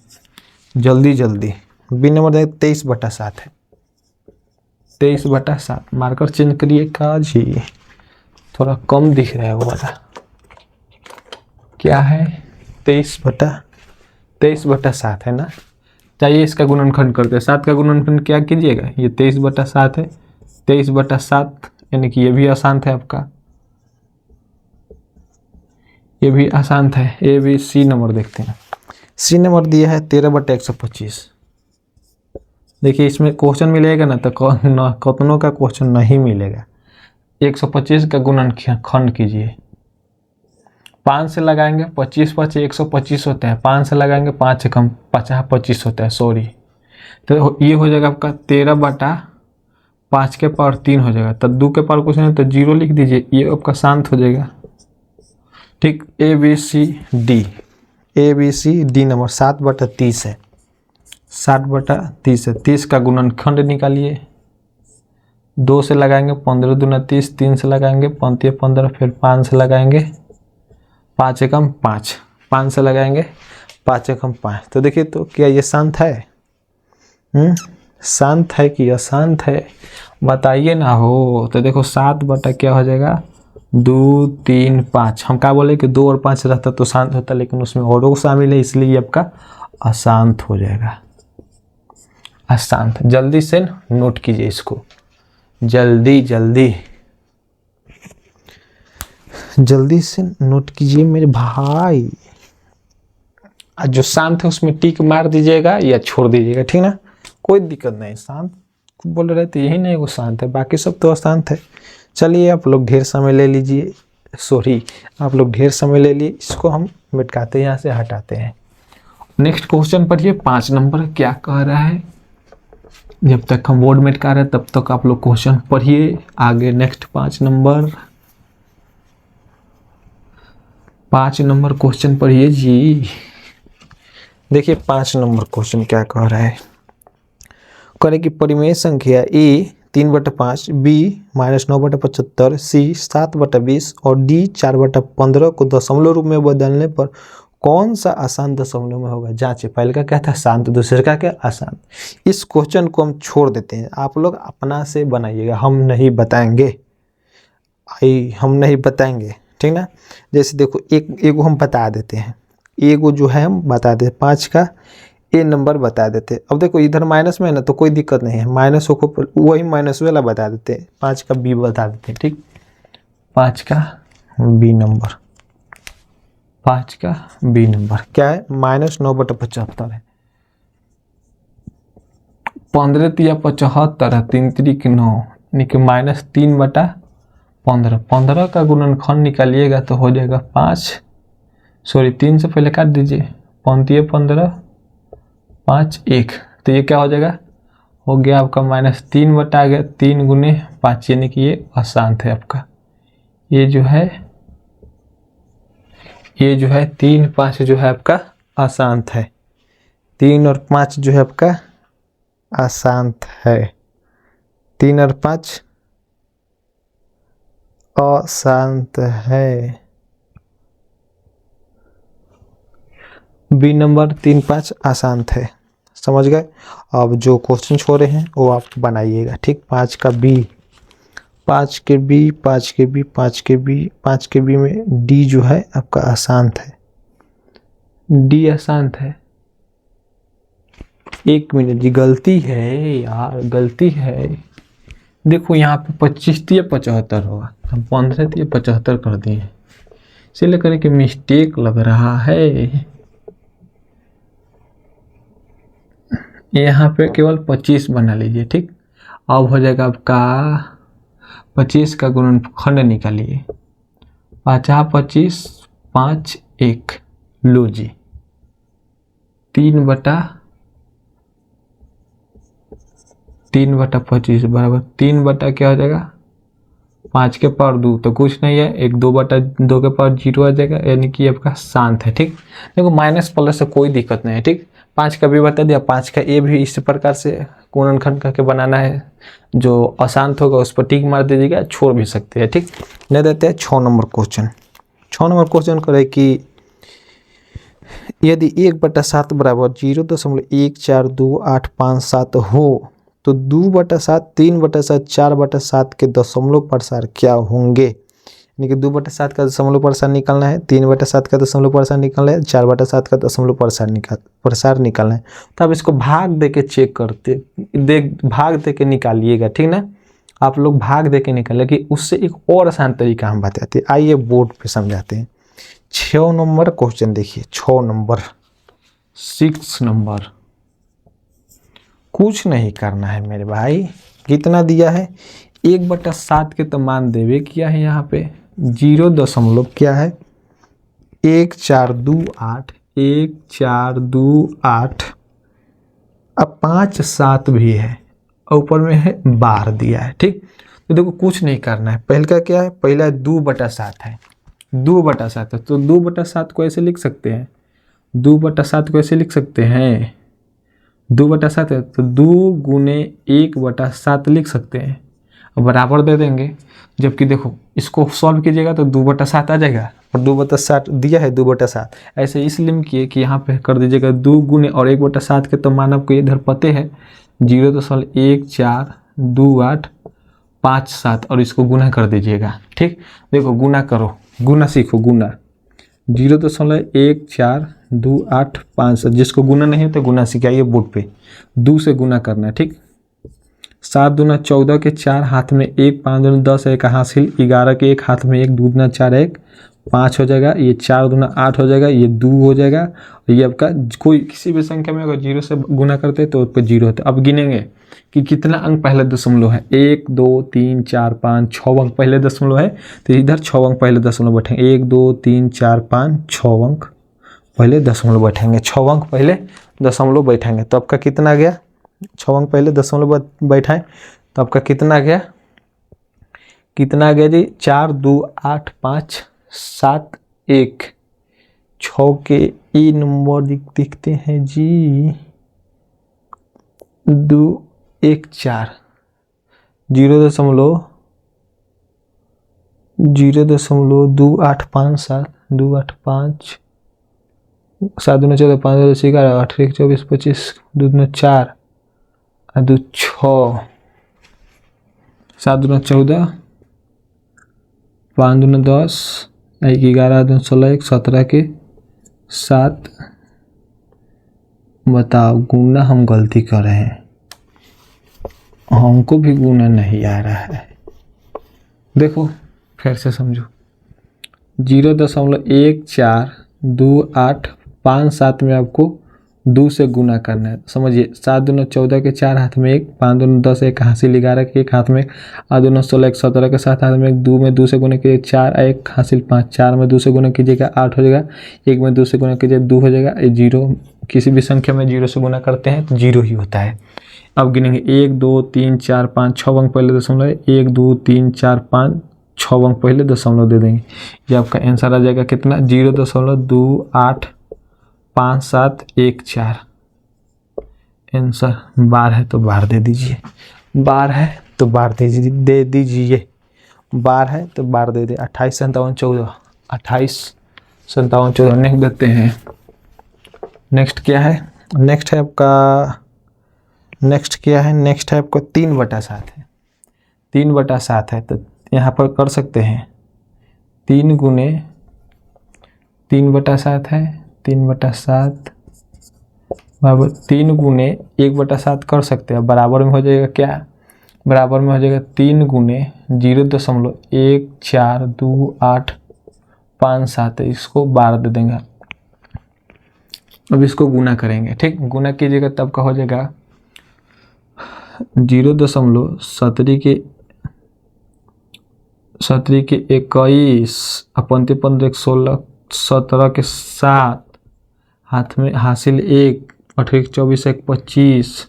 जल्दी जल्दी। बी नंबर देखते 23/7 है, 23/7। मार्कर चेंज करिए का जी, थोड़ा कम दिख रहा है वो वाला। क्या है, 23/7 है ना। चाहिए इसका गुणनखंड करते हैं। 7 का गुणनखंड क्या कीजिएगा, ये 23/7 है। 23/7 यानी कि ये भी अशांत है आपका, ये भी अशांत है। ए बी सी नंबर देखते हैं। सी नंबर दिया है 13/125। देखिए इसमें क्वेश्चन मिलेगा ना, तो कतनों का क्वेश्चन नहीं मिलेगा। 125 का गुणनखंड कीजिए। 5 से लगाएंगे 25 5 125 होता है। 5 से लगाएंगे 5 कम 50 25 होता है, सॉरी। तो ये हो जाएगा आपका 13/5 के पावर 3 हो जाएगा। तब 2 के पावर कुछ नहीं तो 0 लिख दीजिए, ये आपका शांत हो जाएगा। ठीक, A B C D, A B C D number 7/30 है, 7/30 है। 30 का गुणनखंड निकालिए। 2 से लगाएंगे 15 दूना 30, 3 से लगाएंगे 5 15, फिर 5 से लगाएंगे 5 एकम 5, 5 से लगाएंगे 5 एकम 5। तो देखिए तो क्या ये शांत है, शांत है कि अशांत है, बताइए ना हो। तो देखो 7 बटा क्या हो जाएगा, 2 3 5। हम क्या बोले कि 2 और 5 रहता तो शांत होता, लेकिन उसमें और शामिल है, इसलिए ये आपका अशांत हो जाएगा, अशांत। जल्दी से नोट कीजिए इसको, जल्दी जल्दी जल्दी से नोट कीजिए मेरे भाई। जो शांत है उसमें टिक मार दीजिएगा या छोड़ दीजिएगा, ठीक ना, कोई दिक्कत नहीं। शांत बोल रहे थे यही नहीं वो शांत है, बाकी सब तो अशांत है। चलिए आप लोग ढेर समय ले लीजिए, सॉरी आप लोग ढेर समय ले लिए, इसको हम मिटकाते यहाँ से हटाते हैं। नेक्स्ट क्वेश्चन पढ़िए 5 नंबर क्या कह रहा है। जब तक हम बोर्ड मिटका रहे हैं तब तक आप लोग क्वेश्चन पढ़िए आगे। नेक्स्ट 5 नंबर, 5 नंबर क्वेश्चन पढ़िए जी। देखिए 5 नंबर क्वेश्चन क्या कह रहा है। कह रहे कि परिमेय संख्या ए 3/5, बी -9/75, सी 7/20 और डी 4/15 को दशमलव रूप में बदलने पर कौन सा अशांत दशमलव में होगा, जांचे। पहले का क्या था शांत, दूसरे का क्या अशांत। इस क्वेश्चन को हम छोड़ देते हैं, आप लोग अपना से बनाइएगा, हम नहीं बताएंगे, हम नहीं बताएंगे, ठीक ना। जैसे देखो एक हम बता देते हैं, एगो जो है हम बता देते 5 का ए नंबर बता देते। अब देखो इधर माइनस में है ना तो कोई दिक्कत नहीं है, माइनस हो को वही माइनस वाला बता देते हैं। 5 का बी बता देते हैं, ठीक। 5 का बी नंबर, 5 का बी नंबर क्या है, -9/75 है। 15 तिया 75 है, 3 3 9 यानी कि -3/15। 15 का गुणनखंड निकालिएगा तो हो जाएगा 5, सॉरी 3 से पहले काट दीजिए, 5 15 5 1, तो ये क्या हो जाएगा, हो गया आपका -3 बटा गया 3 गुने 5, यानी कि ये अशांत है आपका। ये जो है 3 5 जो है आपका अशांत है। 3 और 5 जो है आपका अशांत है। 3 और 5 अशांत है। बी नंबर 3 5 अशांत है। समझ गए। अब जो क्वेश्चन छोड़े हैं वो आप बनाइएगा, ठीक। 5 का बी, 5 के बी, 5 के बी, 5 के बी, 5 के बी में डी जो है आपका अशांत है। डी अशांत है। 1 मिनट जी, गलती है यार, गलती है। देखो यहाँ पे 25 थी, 75 होगा, हम 15 थी 75 कर दिए, इसलिए करें कि मिस्टेक लग रहा है। यहाँ पे केवल 25 बना लीजिए, ठीक। अब हो जाएगा आपका 25 का गुणनखंड निकालिए। 5 25 5 1, लो जी 3 बटा 25 बराबर 3 बटा क्या हो जाएगा 5 के पावर 2, तो कुछ नहीं है, 1 2 बटा 2 के पावर 0 आ जाएगा, यानी कि आपका शांत है, ठीक। देखो माइनस प्लस से कोई दिक्कत नहीं है, ठीक। 5 का भी बता दिया, 5 का ए भी इस प्रकार से गुणनखंड करके बनाना है। जो अशांत होगा उस पर टिक मार दीजिएगा, छोड़ भी सकते हैं, ठीक। ले देते हैं 6 नंबर क्वेश्चन। 6 नंबर क्वेश्चन करे कि यदि 1/7 बराबर 0.14285 हो तो 2/7, 3/7, 4/7 के दशमलव प्रसार क्या होंगे। यानी कि 2/7 का दशमलव प्रसार निकालना है, 3/7 का दशमलव प्रसार निकालना है, 4/7 का दशमलव प्रसार निकालना है। तो आप इसको भाग दे के चेक करते भाग दे के निकालिएगा, ठीक ना। आप लोग भाग दे के निकालिए कि उससे एक और आसान तरीका हम बताते हैं। आइए बोर्ड पे समझाते हैं। 6 नंबर क्वेश्चन देखिए, 6 नंबर 6 नंबर। कुछ नहीं करना है मेरे भाई, कितना दिया है 1/7 के तो मान देवे किया है, यहाँ पे 0 दशमलव क्या है 1428, 1428, अब 5 7 भी है, ऊपर में है 12 दिया है, ठीक। तो देखो कुछ नहीं करना है, पहले का क्या है, पहला 2/7 है, 2/7 है, तो 2/7 को ऐसे लिख सकते हैं, 2/7 को ऐसे लिख सकते हैं, 2/7 है तो 2 गुने 1/7 लिख सकते हैं, बराबर दे देंगे। जबकि देखो इसको सॉल्व कीजिएगा तो 2/7 आ जाएगा, और 2/7 दिया है 2/7, ऐसे इसलिए किए कि यहाँ पे कर दीजिएगा 2 गुने और 1/7 के तो मान आपको इधर पते हैं 0.142857, और इसको गुना कर दीजिएगा, ठीक। देखो गुना करो, गुना सीखो, गुना 0.142857, जिसको गुना नहीं होता गुना सीखिए बोर्ड पे, 2 से गुना करना है, ठीक। 7 दूना 14 के 4 हाथ में 1, 5 दूना 10 1 हासिल, 11 के 1 हाथ में 1, 2 दूना 4 1 5 हो जाएगा, ये 4 दूना 8 हो जाएगा, ये 2 हो जाएगा, और ये आपका कोई किसी भी संख्या में अगर 0 से गुना करते हैं तो उस पर 0 होता है। अब गिनेंगे कि कितना अंक पहले दशमलव है, 1 2 3 4 5 6 अंक पहले दशमलव है, तो इधर 6 अंक पहले दशमलव बैठेंगे, 1 2 3 4 5 6 अंक पहले दशमलव बैठेंगे, 6 अंक पहले दशमलव बैठेंगे, तो आपका कितना गया 6 अंक पहले दशमलव बैठाएं तो आपका कितना गया जी 4 2 8 5 7 1, 6 के ए नंबर दिखते हैं जी 2 1 4, 0.2857 285 7 दूना 14 5 10 11 8 1 24 25 2 दूना 4 2 6 7 दूना 14 5 दूना 10 1 11 दूना 16 1 17 के 7। बताओ गुना हम गलती कर रहे हैं, हमको भी गुना नहीं आ रहा है। देखो फिर से समझो, 0.142857 में आपको 2 से गुना करना है, समझिए। 7 दूना 14 के 4 हाथ में 1, 5 दूना 10 1 हासिल, 11 के 1 हाथ में 8 दूना 16 1 17 के 7 हाथ में 1, 2 में 2 से गुना कीजिए 4 1 हासिल 5, 4 में 2 से गुना कीजिएगा 8 हो जाएगा, 1 में 2 से गुना कीजिए 2 हो जाएगा, 0 किसी भी संख्या में 0 से गुना करते हैं तो 0 ही होता है। अब गिनेंगे 1 2 3 4 5 6 अंक पहले दशमलव है, 1 2 3 4 5 6 अंक पहले दशमलव दे देंगे, ये आपका आंसर आ जाएगा कितना 0.28 5 7 1 4। आंसर बार है तो बार दे दीजिए, बार है तो बार दे दीजिए, बार है तो बार दे दे। 28 57 14, 28 57 14। नेक्स्ट देते हैं। नेक्स्ट क्या है? नेक्स्ट है आपका, नेक्स्ट क्या है? नेक्स्ट है आपका 3/7 है। 3/7 है तो यहाँ पर कर सकते हैं 3 गुने 3/7 है, 3/7 बराबर 3 गुने 1/7 कर सकते हैं। बराबर में हो जाएगा क्या? बराबर में हो जाएगा 3 गुने 0.142857। इसको 12 दे देंगे। अब इसको गुना करेंगे, ठीक। गुना कीजिएगा तब का हो जाएगा 0.17 के 21 अपन 15 16 17 के 7 हाथ में हासिल 1 8 24 1 25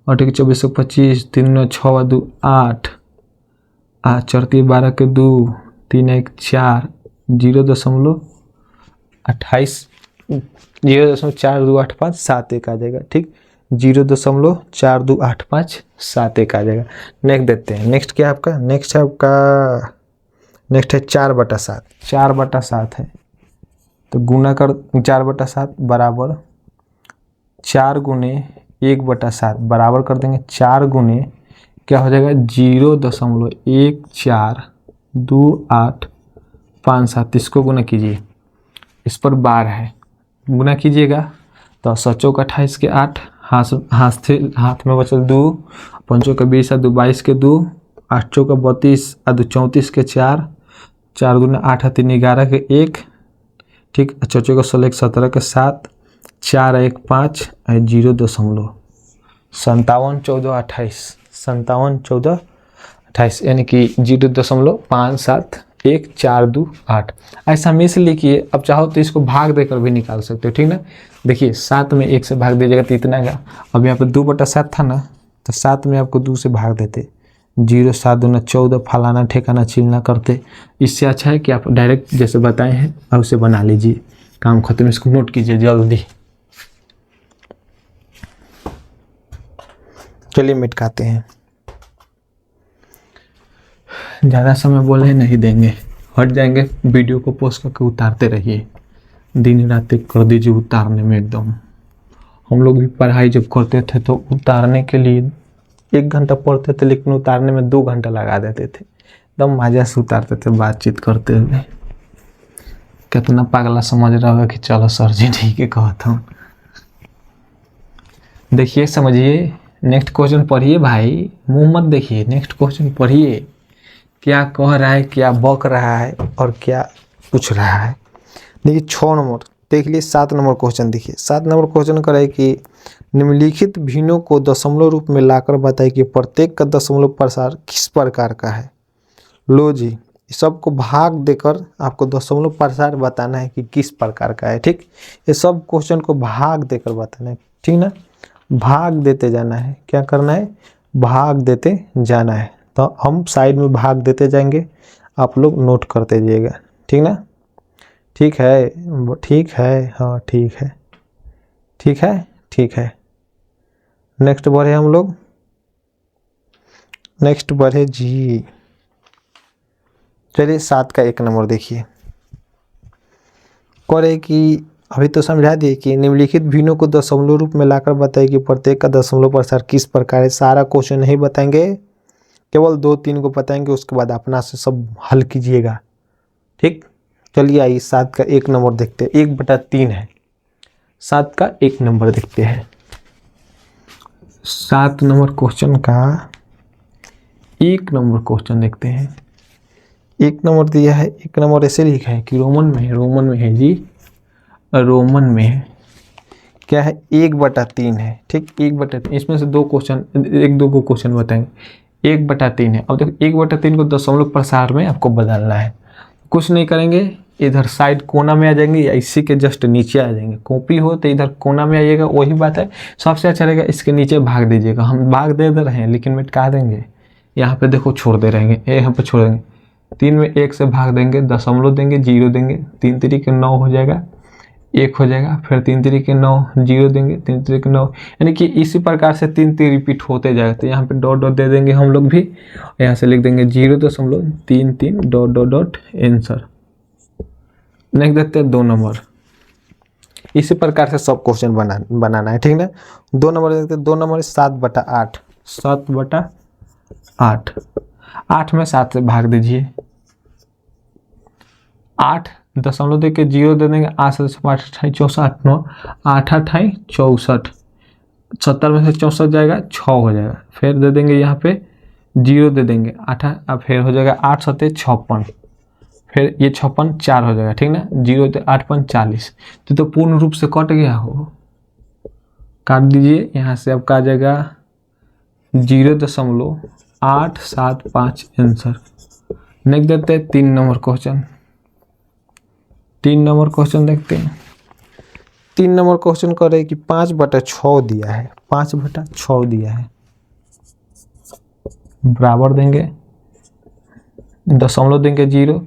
8 24 1 25 3 6 2 8 8 4 12 के 2 3 1 4 0.28 0.4285 7 1 आ जाएगा, ठीक। 0.4285 7 1 आ जाएगा। नेक्स्ट देते हैं। नेक्स्ट क्या है आपका? नेक्स्ट है आपका, नेक्स्ट है 4/7। 4/7 है तो गुना कर 4/7 बराबर 4 गुने 1/7 बराबर कर देंगे 4 गुने क्या हो जाएगा 0.142857। इसको गुना कीजिए, इस पर बार है, गुना कीजिएगा तो 7 28 के 8 हाथ में बचल 2 5 के 20 2 22 के 2 8 का 32 2 34 के 4 4 गुना 8 3 11 के 1, ठीक। 4 का 16 17 के 7 4 1 5 0.571428 यानी कि 0.57142 ऐसा में से लिखिए। अब चाहो तो इसको भाग देकर भी निकाल सकते हो, ठीक ना। देखिए 7 में 1 से भाग दीजिएगा तो इतना का। अब यहाँ पे 2/7 था ना तो 7 में आपको 2 से भाग देते, 0 7 2 14 फलाना ठेकाना चिलना करते। इससे अच्छा है कि आप डायरेक्ट जैसे बताए हैं और उसे बना लीजिए, काम खत्म। इसको नोट कीजिए जल्दी। चलिए मिटकाते हैं, ज़्यादा समय बोले नहीं देंगे, हट जाएंगे। वीडियो को पोस्ट करके उतारते रहिए, दिन रात कर दीजिए उतारने में एकदम। हम लोग भी पढ़ाई जब करते थे तो उतारने के लिए 1 घंटा पढ़ते थे, लेकिन उतारने में 2 घंटा लगा देते थे। एकदम मजा से उतारते थे बातचीत करते हुए। कितना पागला समझ रहा होगा कि चलो सर जी ठीक है कहता हूँ। देखिए समझिए, नेक्स्ट क्वेश्चन पढ़िए भाई, मुँह मत देखिए। नेक्स्ट क्वेश्चन पढ़िए, क्या कह रहा है, क्या बक रहा है और क्या पूछ रहा है। देखिए 6 नंबर देख लिए। 7 नंबर क्वेश्चन देखिए। 7 नंबर क्वेश्चन करे कि निम्नलिखित भिन्नों को दशमलव रूप में लाकर बताए कि प्रत्येक का दशमलव प्रसार किस प्रकार का है। लो जी, सबको भाग देकर आपको दशमलव प्रसार बताना है कि किस प्रकार का है, ठीक। ये सब क्वेश्चन को भाग देकर बताना है, ठीक ना। भाग देते जाना है, क्या करना है, भाग देते जाना है। तो हम साइड में भाग देते जाएंगे, आप लोग नोट करते जाइएगा, ठीक ना। ठीक है, ठीक है, हाँ ठीक है, ठीक है, ठीक है। नेक्स्ट बढ़े हम लोग, नेक्स्ट बढ़े जी। चलिए 7 का 1 नंबर देखिए। करे कि अभी तो समझा दिए कि निम्नलिखित भिन्नों को दशमलव रूप में लाकर बताइए कि प्रत्येक का दशमलव प्रसार किस प्रकार है। सारा क्वेश्चन नहीं बताएंगे, केवल 2-3 को बताएंगे, उसके बाद अपना से सब हल कीजिएगा, ठीक। चलिए आइए 7 का 1 नंबर देखते हैं। 1/3 है। 7 का 1 नंबर देखते हैं। 7 नंबर क्वेश्चन का 1 नंबर क्वेश्चन देखते हैं। 1 नंबर दिया है। 1 नंबर ऐसे लिखा है कि रोमन में है, रोमन में है जी, रोमन में है। क्या है, 1/3 है, ठीक। 1/3 इसमें से 2 क्वेश्चन, 1-2 को क्वेश्चन बताएंगे। 1/3 है। अब देखो 1/3 को दशमलव प्रसार में आपको बदलना है। कुछ नहीं करेंगे, इधर साइड कोना में आ जाएंगे या इसी के जस्ट नीचे आ जाएंगे। कॉपी हो तो इधर कोना में आइएगा, वही बात है। सबसे अच्छा रहेगा इसके नीचे भाग दीजिएगा। हम भाग दे रहे हैं लेकिन मिटा देंगे। यहाँ पे देखो छोड़ दे रहेंगे, यहाँ पे छोड़ देंगे। 3 में 1 से भाग देंगे, दशमलव देंगे, 0 देंगे, 3 3 के 9 हो जाएगा। 1 हो जाएगा, फिर 3 3 9, 0 देंगे, 3 3 9, यानी कि इसी प्रकार से 3 3 रिपीट होते जाएगा। तो यहाँ पे डॉट डॉट दे देंगे हम लोग भी, यहाँ से लिख देंगे 0.33 dot dot dot answer. Next देखते हैं 2 नंबर। इसी प्रकार से सब क्वेश्चन बनाना है, ठीक ना। 2 नंबर देखते हैं। 2 नंबर 7/8, 7/8, 8 में 7 से भाग दीजिए। 8 दशमलव दे के 0 दे देंगे, 8 से 5 अठाई 64, 9 8 अठाई 64, 70 में से 64 जाएगा, 6 हो जाएगा। फिर दे देंगे यहाँ पे 0 दे देंगे, 8 अब फिर हो जाएगा 8 7 56, फिर ये 56 4 हो जाएगा, ठीक ना। 0 8 5 40, तो पूर्ण रूप से कट गया हो, काट दीजिए। यहाँ से आपका आ जाएगा 0.875 आंसर। नेक्स्ट देखते हैं 3 नंबर क्वेश्चन। 3 नंबर क्वेश्चन देखते हैं। 3 नंबर क्वेश्चन कर रहे कि 5/6 दिया है, 5/6 दिया है, बराबर देंगे, दशमलव देंगे 0,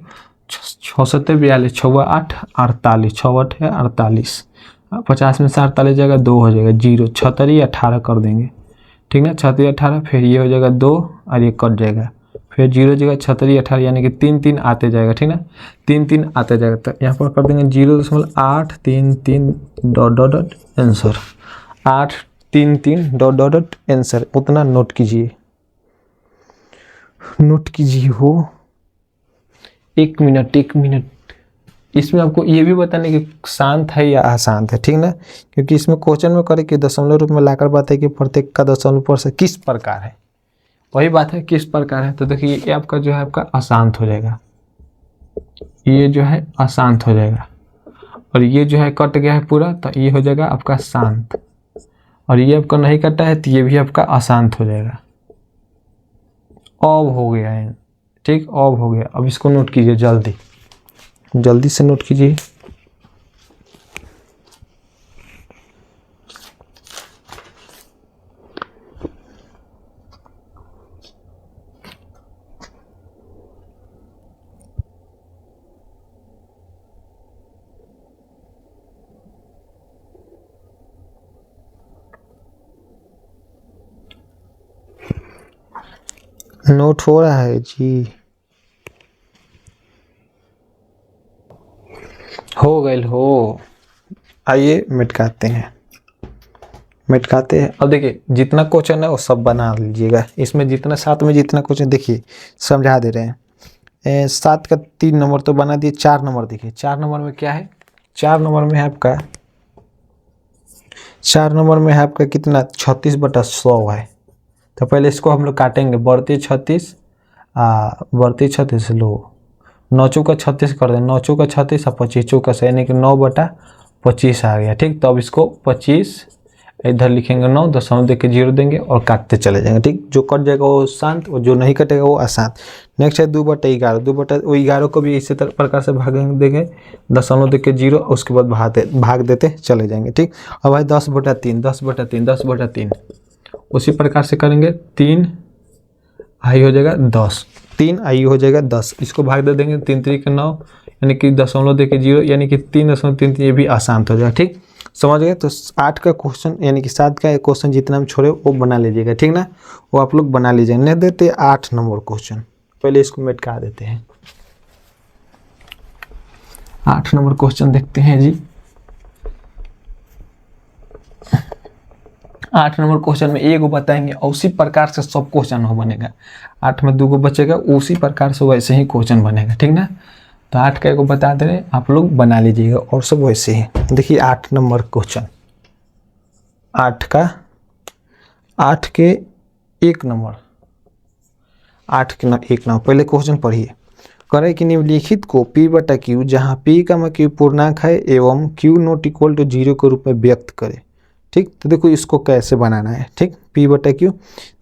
6 7 42, 6 8 48, 6 8 है 48, 50 में से 48 जाएगा, 2 हो जाएगा, 0 6 18 कर देंगे, ठीक ना। 6 18, फिर ये हो जाएगा 2 और ये कट जाएगा, फिर 0 जगह 6 18, यानी कि 3 3 आते जाएगा, ठीक ना। 3 3 आते जाएगा, तो यहाँ पर कर देंगे 0.833 dot dot dot answer. 833 dot dot dot answer, उतना नोट कीजिए, नोट कीजिए हो। 1 मिनट, 1 मिनट। इसमें आपको ये भी बताने कि शांत है या अशांत है, ठीक ना, क्योंकि इसमें क्वेश्चन में करे कि दशमलव रूप में लाकर बात है कि प्रत्येक का दशमलव पर से किस प्रकार है, वही बात है किस प्रकार है। तो देखिए ये आपका जो है आपका अशांत हो जाएगा, ये जो है अशांत हो जाएगा, और ये जो है कट गया है पूरा, तो ये हो जाएगा आपका शांत, और ये आपका नहीं कटा है तो ये भी आपका अशांत हो जाएगा। ऑफ हो गया है, ठीक, ऑफ हो गया। अब इसको नोट कीजिए, जल्दी जल्दी से नोट कीजिए। नोट हो रहा है जी, हो गए हो। आइए मिटकाते हैं, मिटकाते हैं। अब देखिए जितना क्वेश्चन है वो सब बना लीजिएगा। इसमें जितना साथ में जितना क्वेश्चन देखिए समझा दे रहे हैं। 7 का 3 नंबर तो बना दिए। 4 नंबर देखिए, 4 नंबर में क्या है, 4 नंबर में है आपका, 4 नंबर में है आपका कितना, 36/100 है। तो पहले इसको हम लोग काटेंगे, बढ़ती 36 बढ़ती 36 लो, 9 चौका 36 कर दें, 9 चौका 36 और 25 चौका से, यानी कि 9/25 आ गया, ठीक। तो अब इसको 25 इधर लिखेंगे 9, दशमलव दे के 0 देंगे और काटते चले जाएंगे, ठीक। जो कट जाएगा वो शांत और जो नहीं कटेगा वो अशांत। नेक्स्ट है 2/11, 2/11 को भी इसी प्रकार से भागेंगे, देंगे दशमलव दे के 0, उसके बाद भाग देते चले जाएंगे, ठीक। अब भाई 10/3, 10/3, 10/3 उसी प्रकार से करेंगे। 3 आई हो जाएगा 10, 3 आई हो जाएगा 10, इसको भाग दे देंगे, 3 3 9, यानी कि दशमलव दे के 0, यानी कि 3.33, ये भी अशांत हो जाएगा, ठीक। समझ गए। तो 8 का क्वेश्चन यानी कि 7 का क्वेश्चन जितना हम छोड़े वो बना लीजिएगा, ठीक ना, वो आप लोग बना लीजिएगा। नहीं देते 8 नंबर क्वेश्चन, पहले इसको मिटका देते हैं। 8 नंबर क्वेश्चन देखते हैं जी। 8 नंबर क्वेश्चन में एगो बताएंगे, उसी प्रकार से सब क्वेश्चन हो बनेगा। 8 में 2 गो बचेगा, उसी प्रकार से वैसे ही क्वेश्चन बनेगा, ठीक ना। तो 8 का एगो बता दे रहे, आप लोग बना लीजिएगा, और सब वैसे ही। देखिए 8 नंबर क्वेश्चन, 8 के 1 नंबर, 8 के 1 नंबर। पहले क्वेश्चन पढ़िए। करे कि निम्नलिखित को P/Q, जहाँ P का q पूर्णांक है एवं Q नॉट इक्वल टू 0 के रूप में व्यक्त करे, ठीक। तो देखो इसको कैसे बनाना है, ठीक। P/Q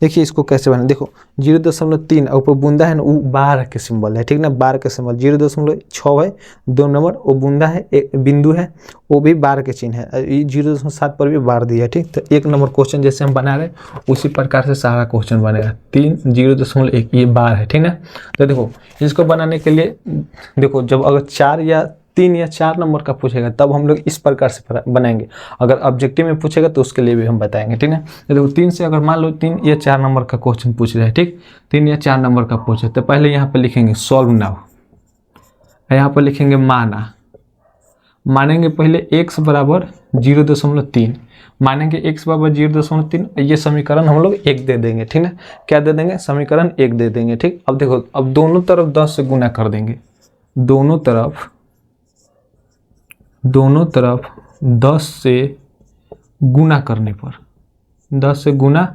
देखिए इसको कैसे बनाना, देखो 0.3 ऊपर बूंदा है ना, वो बार के सिंबल है, ठीक ना, बार के सिंबल। 0.6 है 2 नंबर, वो बूंदा है, एक बिंदु है, वो भी बार के चिन्ह है। 0.7 पर भी बार दिया है, ठीक। तो 1 नंबर क्वेश्चन जैसे हम बना रहे उसी प्रकार से सारा क्वेश्चन बनेगा। 3 0.1 ये बार है, ठीक ना। तो देखो इसको बनाने के लिए देखो, जब अगर 4 या 3 या 4 नंबर का पूछेगा तब हम लोग इस प्रकार से बनाएंगे। अगर ऑब्जेक्टिव में पूछेगा तो उसके लिए भी हम बताएंगे, ठीक ना। तो देखो 3 से अगर मान लो 3 या 4 नंबर का क्वेश्चन पूछ रहे हैं, ठीक, 3 या 4 नंबर का पूछे तो पहले यहाँ पे लिखेंगे सॉल्व नाउ, यहाँ पर लिखेंगे माना, मानेंगे पहले x बराबर 0.3, मानेंगे x बराबर 0.3, ये समीकरण हम लोग 1 दे देंगे, ठीक ना। क्या दे देंगे? समीकरण 1 दे देंगे, ठीक। अब देखो, अब दोनों तरफ 10 से गुना कर देंगे, दोनों तरफ 10 से गुना करने पर, 10 से गुना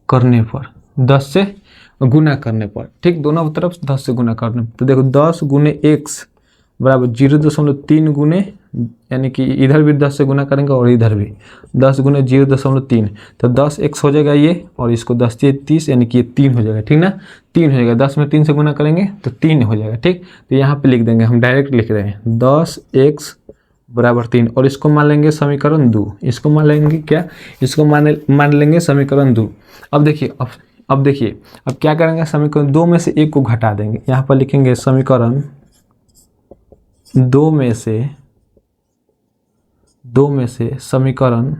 करने पर, 10 से गुना करने पर, ठीक, दोनों तरफ 10 से गुना करने पर। तो देखो 10 गुने x बराबर 0.3 गुने, यानी कि इधर भी 10 से गुना करेंगे और इधर भी 10 गुने 0.3, तो 10x हो जाएगा ये, और इसको 10 से 30 यानी कि ये 3 हो जाएगा, ठीक ना, 3 हो जाएगा। 10 में 3 से गुना करेंगे तो 3 हो जाएगा, ठीक। तो यहाँ पे लिख देंगे, हम डायरेक्ट लिख रहे हैं 10x बराबर 3, और इसको मान लेंगे समीकरण 2, इसको मान लेंगे क्या, इसको मान लेंगे समीकरण 2। अब देखिए, अब देखिए, अब क्या करेंगे, समीकरण 2 में से 1 को घटा देंगे, यहाँ पर लिखेंगे समीकरण 2 में से समीकरण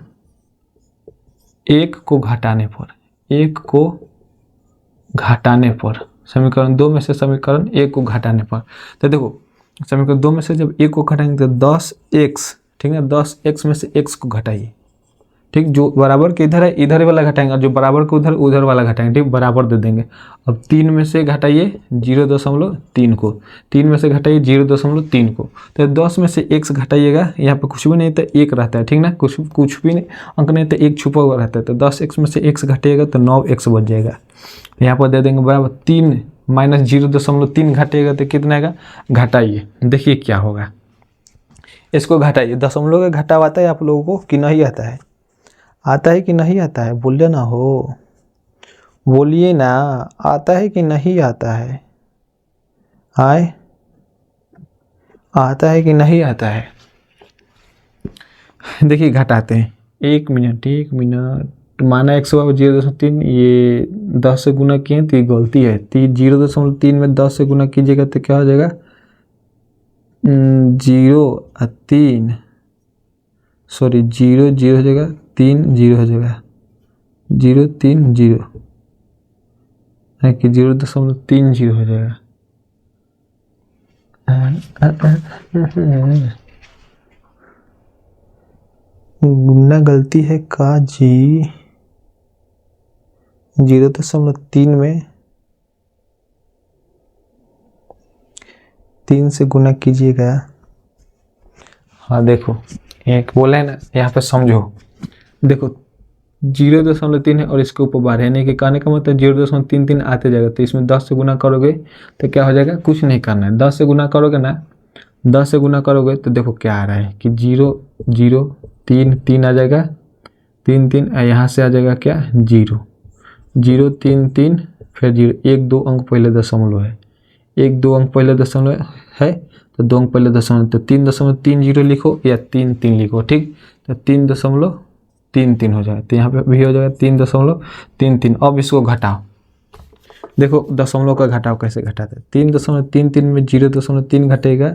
1 को घटाने पर, 1 को घटाने पर, समीकरण 2 में से समीकरण 1 को घटाने पर, तो देखो समीकरण 2 में से जब 1 को घटाएंगे तो 10x, ठीक है, 10x में से x को घटाइए, ठीक, जो बराबर के इधर है इधर वाला घटाएंगे, और जो बराबर के उधर वाला घटाएंगे, ठीक, बराबर दे देंगे। अब 3 में से घटाइए 0.3 को, 3 में से घटाइए 0.3 को, तो 10 में से x घटाइएगा, यहाँ पे कुछ भी नहीं तो 1 रहता है, ठीक ना, कुछ भी नहीं अंक नहीं तो 1 छुपा हुआ रहता है, तो 10x में से x घटाइएगा तो 9x बच जाएगा। यहाँ पर दे देंगे बराबर 3 माइनस 0.3 घटाइएगा तो कितना आएगा, घटाइए, देखिए क्या होगा, इसको घटाइए। दशमलव का घटाव आता है आप लोगों को कि नहीं आता है? आता है कि नहीं आता है? बोलिए ना हो, बोलिए ना, आता है कि नहीं आता है? आए, आता है कि नहीं आता है? देखिए घटाते हैं, 1 मिनट, माना 100/0.3, ये 10 से गुना किए तो ये गलती है, 0.3 में 10 से गुना कीजिएगा तो क्या हो जाएगा, 0 0 हो जाएगा, 3 0 हो जाएगा, 0 3 0 है कि 0.30 हो जाएगा। गुना गलती है का जी, 0.3 में 3 से गुना कीजिएगा। हाँ देखो, एक बोला है ना, यहाँ पे समझो, देखो 0.3 है और इसके ऊपर बार है, यानी कि कहने का मतलब 0.33 आते जाएगा, तो इसमें 10 से गुना करोगे तो क्या हो जाएगा, कुछ नहीं करना है, 10 से गुना करोगे ना, 10 से गुना करोगे तो देखो क्या आ रहा है कि 0 0 3 3 आ जाएगा, 3 3, यहाँ से आ जाएगा क्या, 0 0 3 3, फिर 0, 1 2 अंक पहले दशमलव है, 1 2 अंक पहले दशमलव है, तो 2 अंक पहले दशमलव, तो 3.30 लिखो या 3 3 लिखो, ठीक, तो 3.33 हो जाएगा, तो यहाँ पे भी हो जाएगा 3.33। अब इसको घटाओ, देखो दशमलव का घटाव कैसे घटाते हैं, 3.33 में 0.3 घटेगा,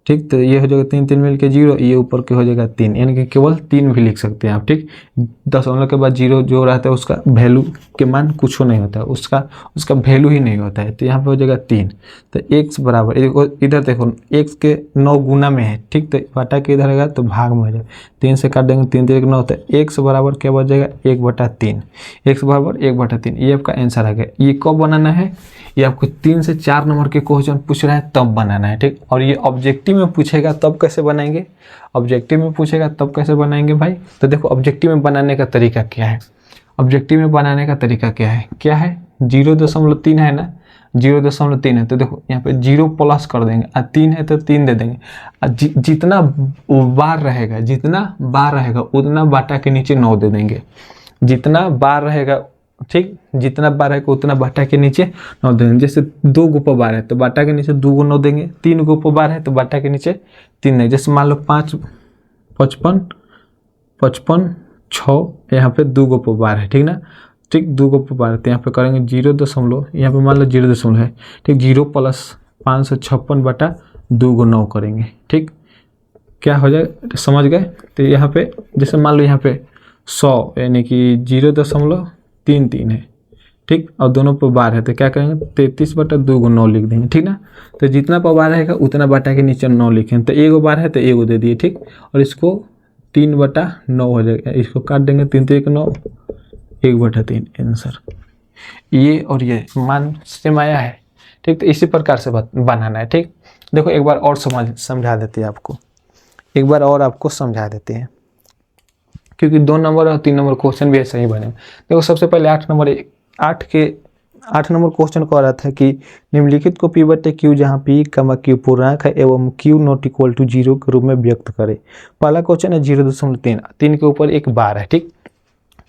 ठीक, तो ये हो जाएगा 3 3 मिल के 0, ये ऊपर के हो जाएगा 3, यानी कि केवल 3 भी लिख सकते हैं आप, ठीक। दशमलव के बाद 0 जो रहता है उसका वैल्यू के मान कुछ नहीं होता है, उसका वैल्यू ही नहीं होता है, तो यहाँ पे हो जाएगा 3। तो x बराबर, इधर देखो x के 9 गुना में है, ठीक, तो बटा के इधर आएगा तो भाग में हो जाएगा, 3 से काट देंगे, 3 3 9, तो x बराबर क्या बच जाएगा, 1/3, x बराबर 1/3, ये आपका आंसर आ गया। ये कब बनाना है, ये आपको 3 से 4 नंबर के क्वेश्चन पूछ रहा है तब बनाना है, ठीक। और ये ऑब्जेक्टिव में पूछेगा तब कैसे बनाएंगे, ऑब्जेक्टिव में पूछेगा तब कैसे बनाएंगे भाई, तो देखो ऑब्जेक्टिव में बनाने का तरीका क्या है, ऑब्जेक्टिव में बनाने का तरीका क्या है, 0.3 है ना, 0.3 है, तो देखो यहाँ पे 0 प्लस कर देंगे, 3 है तो 3 दे देंगे, जितना बार रहेगा उतना बाटा के नीचे 9 दे देंगे, जितना बार रहेगा, ठीक, जितना बार है उतना बाटा के नीचे 9 देंगे। जैसे 2 गो पर बार है तो बाटा के नीचे 2 गो 9 देंगे, 3 गो पर बार है तो बाटा के नीचे 3 देंगे। जैसे मान लो 5 55 55 6, यहाँ पे 2 गो पर बार है, ठीक ना, ठीक, 2 गो पर बार है, तो यहाँ पे करेंगे 0. यहाँ पे मान लो 0 है, ठीक, 0 + 556 बटा 2 गो 9 करेंगे, ठीक, क्या हो जाए समझ गए। तो यहाँ पे जैसे मान लो यहाँ पे 100 यानी कि 0.33 है, ठीक, और दोनों पर बार है तो क्या करेंगे 33/2 9 लिख देंगे, ठीक ना। तो जितना पर बार रहेगा उतना बटा के नीचे 9 लिखें, तो एगो बार है तो एगो दे दिए, ठीक, और इसको 3/9 हो जाएगा, इसको काट देंगे 3 3 9 1/3 आंसर। ये और ये मान सेम आया है, ठीक। तो इसी प्रकार से बनाना है, ठीक। देखो एक बार और समझा देते हैं आपको, एक बार और आपको समझा देते हैं, क्योंकि 2 नंबर और 3 नंबर क्वेश्चन भी ऐसे ही बने। देखो सबसे पहले 8 नंबर क्वेश्चन कह रहा था कि निम्नलिखित को P/Q जहाँ P, Q पूर्णांक है एवं Q नॉट इक्वल टू 0 के रूप में व्यक्त करे। पहला क्वेश्चन है 0.3 के ऊपर एक बार है, ठीक।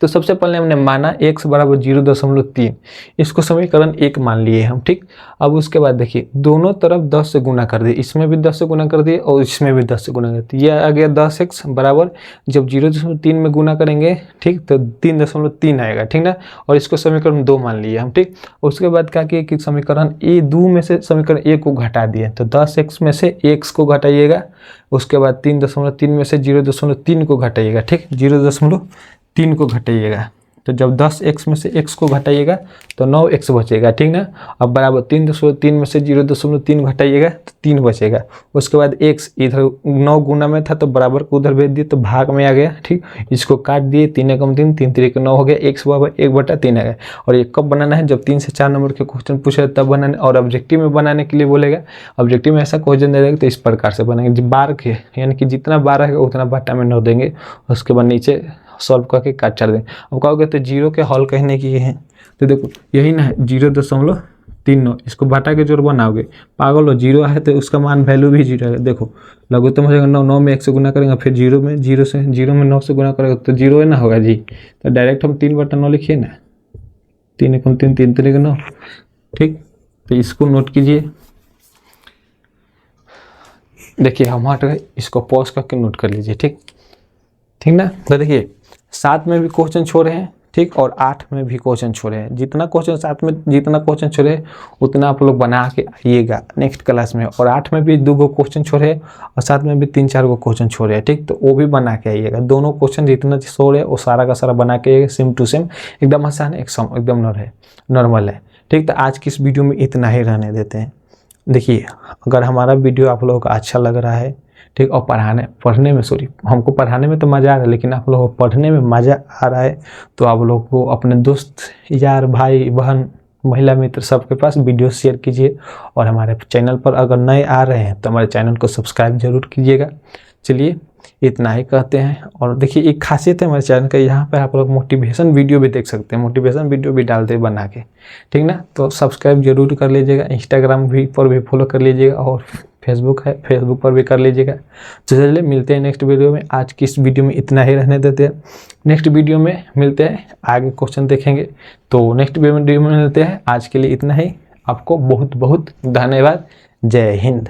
तो सबसे पहले हमने माना x बराबर 0.3, इसको समीकरण 1 मान लिए हम, ठीक। अब उसके बाद देखिए दोनों तरफ 10 से गुना कर दिए, इसमें भी 10 से गुना कर दिए और इसमें भी 10 से गुना कर दिए। यह आ गया 10x बराबर, जब 0.3 में गुना करेंगे, ठीक, तो 3.3 आएगा, ठीक ना। और इसको समीकरण 2 मान लिए हम, ठीक। उसके बाद क्या किए कि समीकरण A2 में से समीकरण A को घटा दिए, तो 10x में से x को घटाइएगा, उसके बाद 3.3 में से 0.3 को घटाइएगा, ठीक, 0.3 को घटाइएगा। तो जब 10x में से x को घटाइएगा तो 9x बचेगा, ठीक ना। अब बराबर 3.3 में से 0.3 घटाइएगा तो 3 बचेगा। उसके बाद x इधर 9 गुना में था तो बराबर को उधर भेज दिए तो भाग में आ गया, ठीक। इसको काट दिए, 3 एकम 3, 3 3 9 हो गया, x बराबर 1/3 आ गया। और ये कब बनाना है, जब 3 से 4 नंबर के क्वेश्चन पूछे तब बनाने, और ऑब्जेक्टिव में बनाने के लिए बोलेगा, ऑब्जेक्टिव में ऐसा क्वेश्चन दे देगा तो इस प्रकार से बनेंगे। जब बार के यानी कि जितना बार रहेगा उतना बाटा में 9 देंगे, उसके बाद नीचे सॉल्व करके काट चढ़ दें। अब कहोगे तो 0 के हल कहने की है, तो देखो यही ना है 0.39, इसको बाटा के जोड़ बनाओगे, पागल हो, 0 है तो उसका मान वैल्यू भी 0 है। देखो लघुत्तम हो जाएगा 9, 9 में 1 से गुना करेंगे, फिर 0 में 9 से गुना करेंगे तो 0 है ना होगा जी। तो डायरेक्ट हम 3/9 लिखिए ना, 3 एकम 3, 3 3 9, ठीक। तो इसको नोट कीजिए, देखिए हम हट गए, इसको पॉज करके नोट कर लीजिए, ठीक, ठीक ना। तो देखिए 7 में भी क्वेश्चन छोड़े हैं, ठीक, और 8 में भी क्वेश्चन छोड़े हैं। जितना क्वेश्चन 7 में जितना क्वेश्चन छोड़े हैं उतना आप लोग बना के आइएगा नेक्स्ट क्लास में। और 8 में भी 2 गो क्वेश्चन छोड़े हैं और 7 में भी 3 4 गो क्वेश्चन छोड़े हैं, ठीक। तो वो भी बना के आइएगा। दोनों क्वेश्चन जितना छोड़े है वो सारा का सारा बना के सेम टू सेम, एकदम आसान है, एकदम नॉर्मल है, ठीक। तो आज की इस वीडियो में इतना ही रहने देते हैं। देखिए अगर हमारा वीडियो आप लोगों को अच्छा लग रहा है, ठीक, और पढ़ने में हमको पढ़ाने में तो मज़ा आ रहा है, लेकिन आप लोगों को पढ़ने में मज़ा आ रहा है तो आप लोग को अपने दोस्त यार भाई बहन महिला मित्र सबके पास वीडियो शेयर कीजिए। और हमारे चैनल पर अगर नए आ रहे हैं तो हमारे चैनल को सब्सक्राइब जरूर कीजिएगा। चलिए इतना ही कहते हैं। और देखिए एक खासियत है हमारे चैनल का, यहाँ पे आप लोग मोटिवेशन वीडियो भी देख सकते हैं, मोटिवेशन वीडियो भी डालते हैं बना के, ठीक ना। तो सब्सक्राइब जरूर कर लीजिएगा, इंस्टाग्राम पर भी फॉलो कर लीजिएगा और फेसबुक है, फेसबुक पर भी कर लीजिएगा। तो चलिए मिलते हैं नेक्स्ट वीडियो में। आज की इस वीडियो में इतना ही रहने देते हैं, नेक्स्ट वीडियो में मिलते हैं, आगे क्वेश्चन देखेंगे। तो नेक्स्ट वीडियो में मिलते हैं, आज के लिए इतना ही। आपको बहुत बहुत धन्यवाद। जय हिंद।